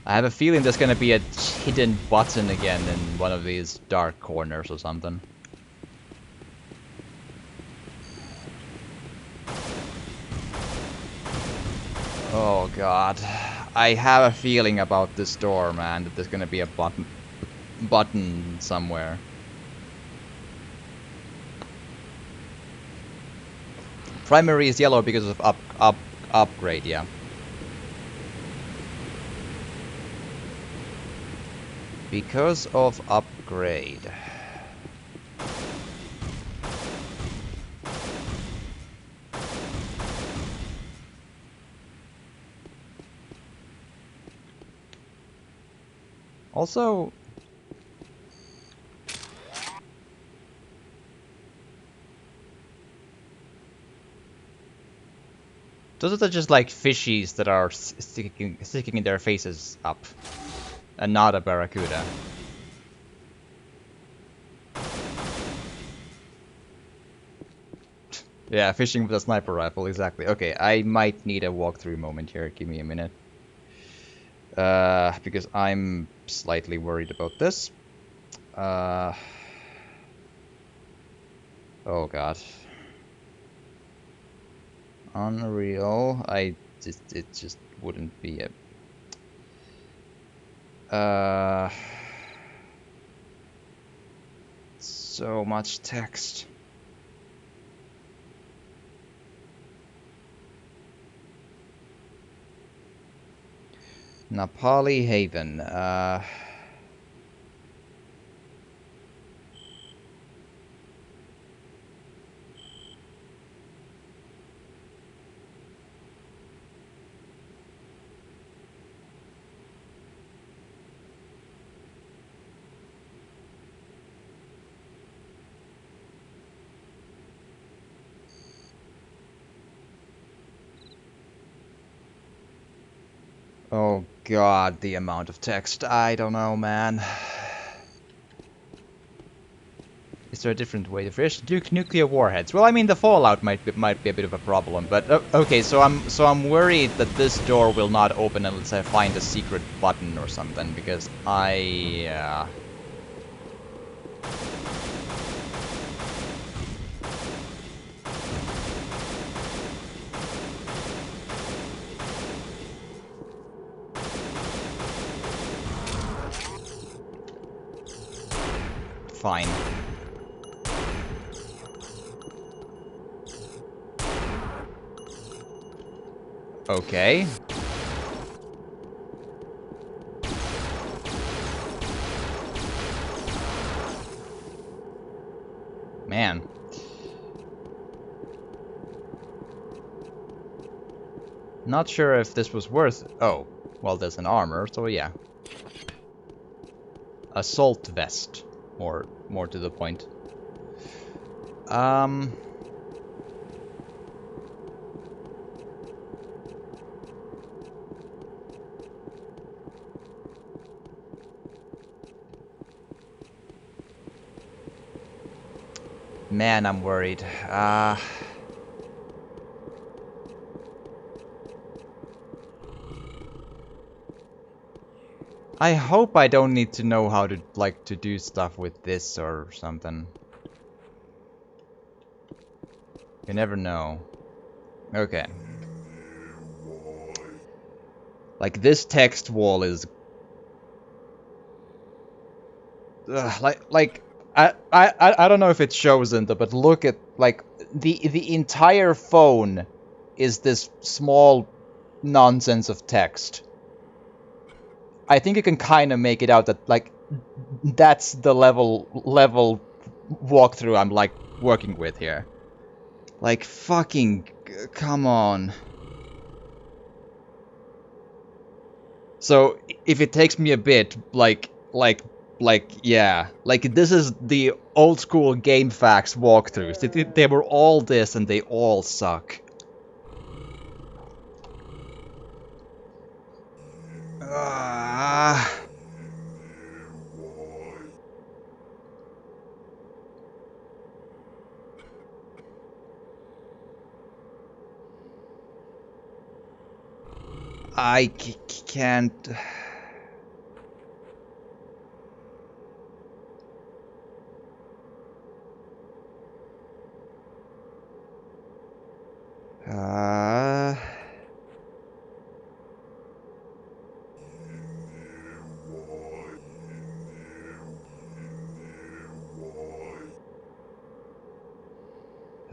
I have a feeling there's gonna be a hidden button again in one of these dark corners or something. Oh god. I have a feeling about this door, man, that there's gonna be a button somewhere. Primary is yellow because of upgrade, yeah. Because of upgrade. Also, those are just like fishies that are sticking their faces up, and not a barracuda. Yeah, fishing with a sniper rifle, exactly. Okay, I might need a walkthrough moment here. Give me a minute. Because I'm slightly worried about this. Oh god. Unreal. It just wouldn't be a... So much text. Napali Haven. Oh god, the amount of text. I don't know, man. Is there a different way to fish? Nuclear warheads. Well, I mean, the fallout might be a bit of a problem, but okay. So I'm worried that this door will not open unless I find a secret button or something, because I. Fine. Okay. Man. Not sure if this was worth... Oh, well, there's an armor, so yeah. Assault vest. Or more to the point. Man, I'm worried. I hope I don't need to know how to, like, to do stuff with this or something. You never know. Okay. Like, this text wall is... I don't know if it shows in there, but look at, like, the entire phone is this small nonsense of text. I think you can kind of make it out that, like, that's the level walkthrough I'm, like, working with here. Like, fucking, come on. So, if it takes me a bit, yeah. Like, this is the old school GameFAQs walkthroughs. They were all this and they all suck. Ah. I can't.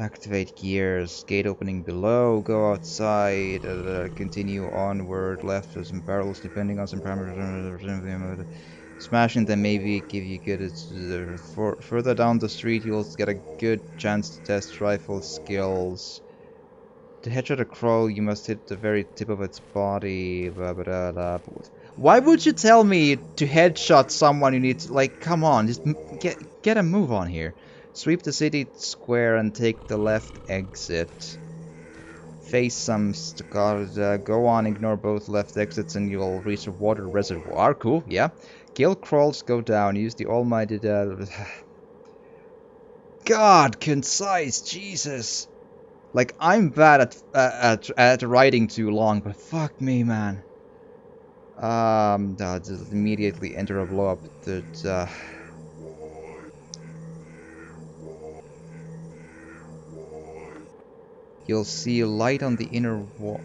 Activate gears, gate opening below, go outside, continue onward, left or some barrels depending on some parameters. Smashing them maybe give you good... further down the street you'll get a good chance to test rifle skills. To headshot a crow you must hit the very tip of its body. Blah, blah, blah, blah. Why would you tell me to headshot someone you need to, like, come on, just get a move on here. Sweep the city square and take the left exit. Face some go on, ignore both left exits and you'll reach a water reservoir. Cool, yeah. Kill crawls, go down, use the almighty... God, concise, Jesus. Like, I'm bad at writing too long, but fuck me, man. Just immediately enter a blow up that, You'll see light on the inner wall.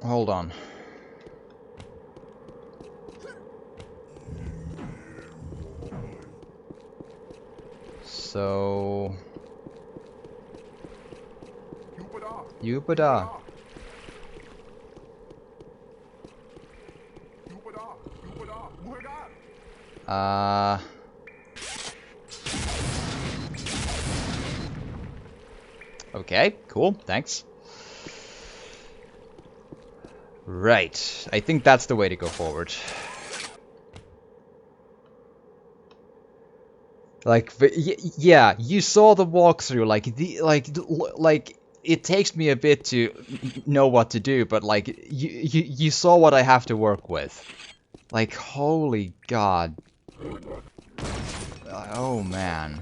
Hold on. So... Yupada. Okay, cool, thanks. Right, I think that's the way to go forward. Like, yeah, you saw the walkthrough. Like it takes me a bit to know what to do, but like, you saw what I have to work with. Like, holy God. Oh man.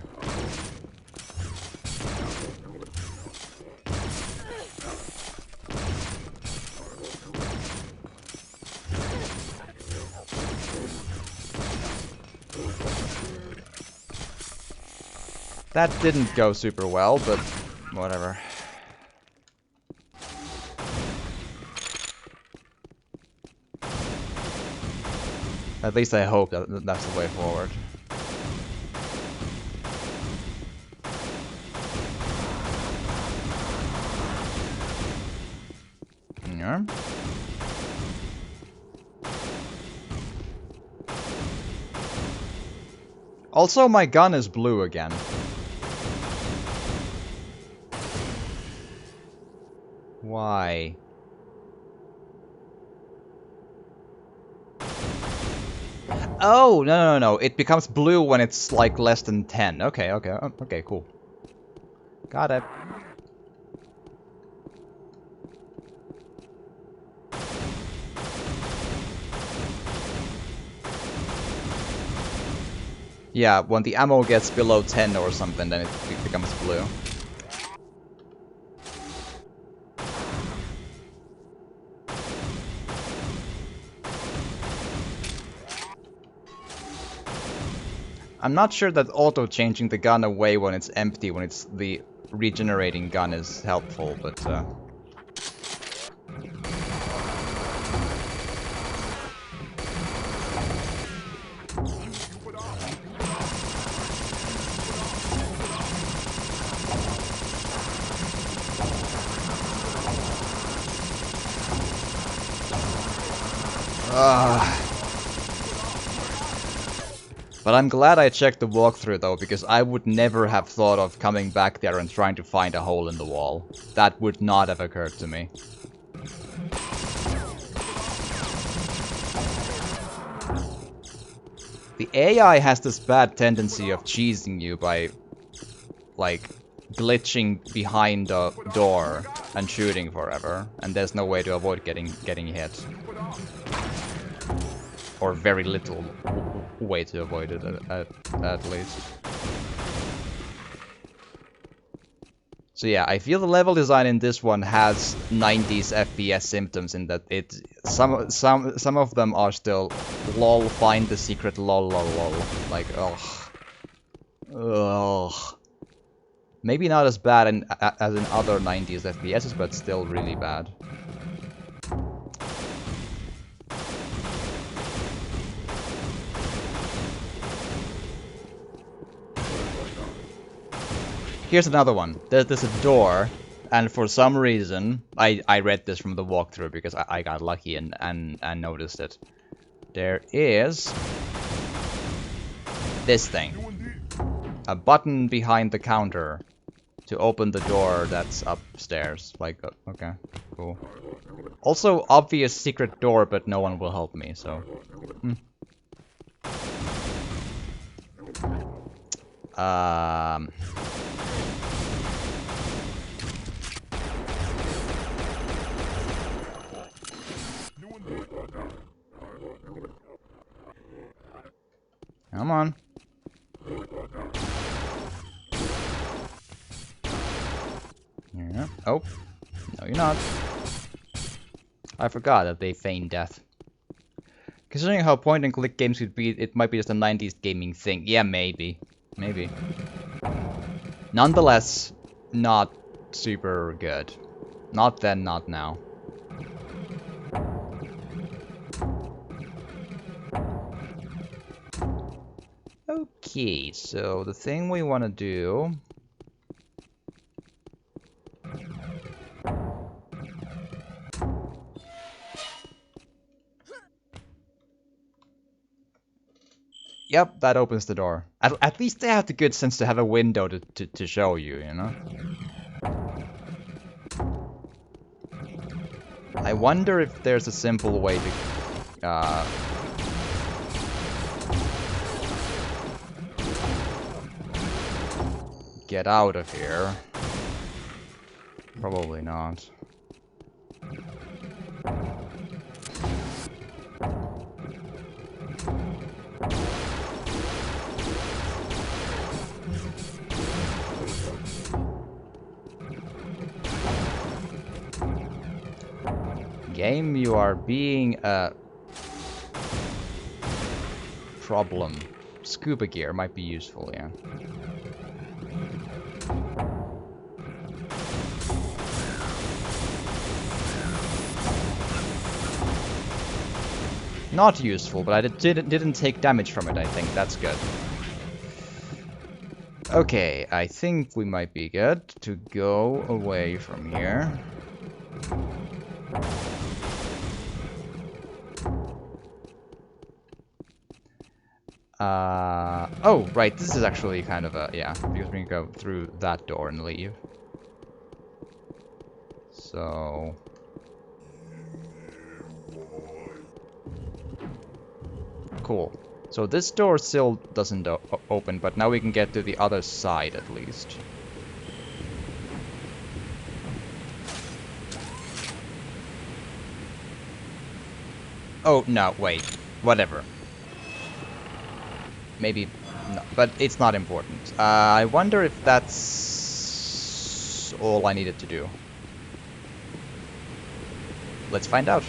That didn't go super well, but whatever. At least I hope that that's the way forward. Yeah. Also, my gun is blue again. Why? Oh, no. It becomes blue when it's like less than 10. Okay, cool. Got it. Yeah, when the ammo gets below 10 or something, then it becomes blue. I'm not sure that auto-changing the gun away when it's empty, when it's the regenerating gun, is helpful, but... But I'm glad I checked the walkthrough though, because I would never have thought of coming back there and trying to find a hole in the wall. That would not have occurred to me. The AI has this bad tendency of cheesing you by, like, glitching behind a door and shooting forever, and there's no way to avoid getting hit. Or very little way to avoid it, at least. So yeah, I feel the level design in this one has 90s FPS symptoms in that some of them are still lol, find the secret, lol lol lol. Like, ugh. Maybe not as bad as in other 90s FPSs, but still really bad. Here's another one. There's a door, and for some reason, I read this from the walkthrough because I got lucky and noticed it. There is this thing. A button behind the counter to open the door that's upstairs. Like, okay, cool. Also, obvious secret door, but no one will help me, so... Come on. Yeah. Oh. No, you're not. I forgot that they feign death. Considering how point-and-click games could be, it might be just a 90s gaming thing. Yeah, maybe. Maybe. Nonetheless, not super good. Not then, not now. Okay, so the thing we want to do... Yep, that opens the door. At least they have the good sense to have a window to show you, you know? I wonder if there's a simple way to... get out of here. Probably not. Game, you are being a problem. Scuba gear might be useful, yeah. Not useful, but I didn't take damage from it, I think. That's good. Okay, I think we might be good to go away from here. Oh, right, this is actually kind of a, yeah, because we can go through that door and leave. So... Cool. So this door still doesn't open, but now we can get to the other side at least. Oh, no, wait. Whatever. Maybe... No, but it's not important. I wonder if that's... all I needed to do. Let's find out.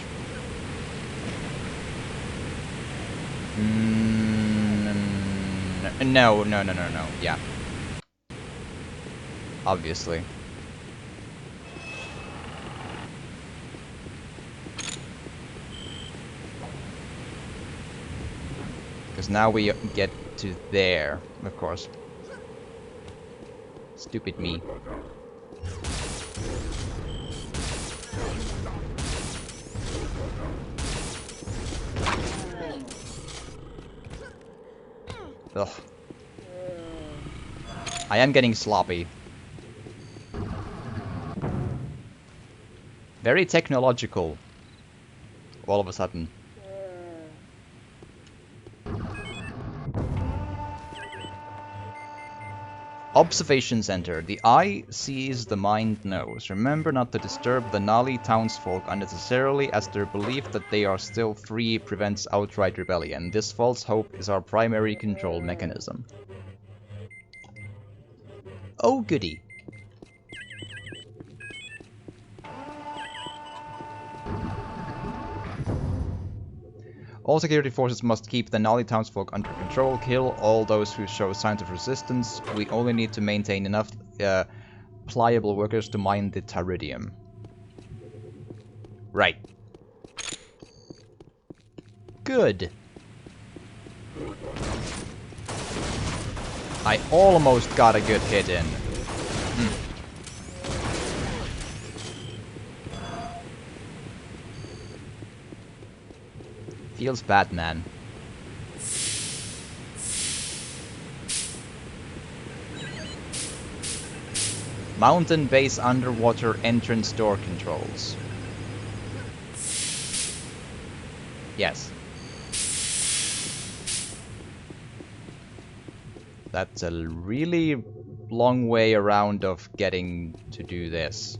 No. Yeah. Obviously. Because now we get to there, of course. Stupid me. Ugh. I am getting sloppy. Very technological. All of a sudden. Observation Center. The eye sees, the mind knows. Remember not to disturb the Nali townsfolk unnecessarily, as their belief that they are still free prevents outright rebellion. This false hope is our primary control mechanism. Oh goody. All security forces must keep the Nali townsfolk under control, kill all those who show signs of resistance. We only need to maintain enough pliable workers to mine the Taridium. Right. Good. I almost got a good hit in. Feels bad, man. Mountain base underwater entrance door controls. Yes. That's a really long way around of getting to do this.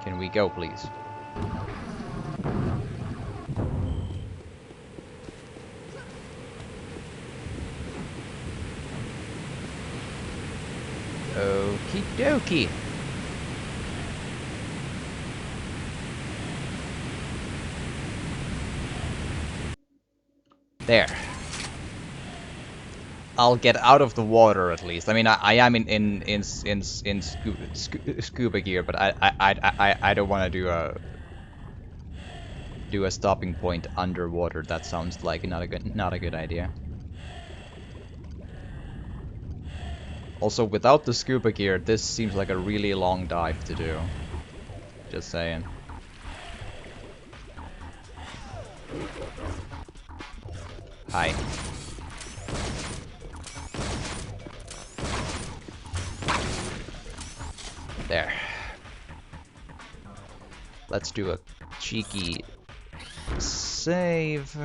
Can we go, please? Okie dokie. There. I'll get out of the water at least. I mean, I am in scuba gear, but I don't want to do a stopping point underwater. That sounds like not a good idea. Also, without the scuba gear, this seems like a really long dive to do. Just saying. Hi. There. Let's do a cheeky save.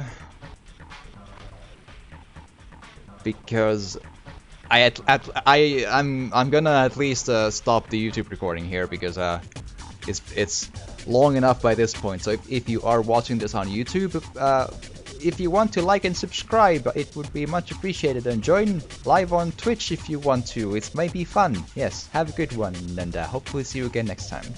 Because I'm gonna at least stop the YouTube recording here because it's long enough by this point. So if you are watching this on YouTube, if you want to like and subscribe, it would be much appreciated. And join live on Twitch if you want to. It may be fun. Yes, have a good one, and hopefully see you again next time.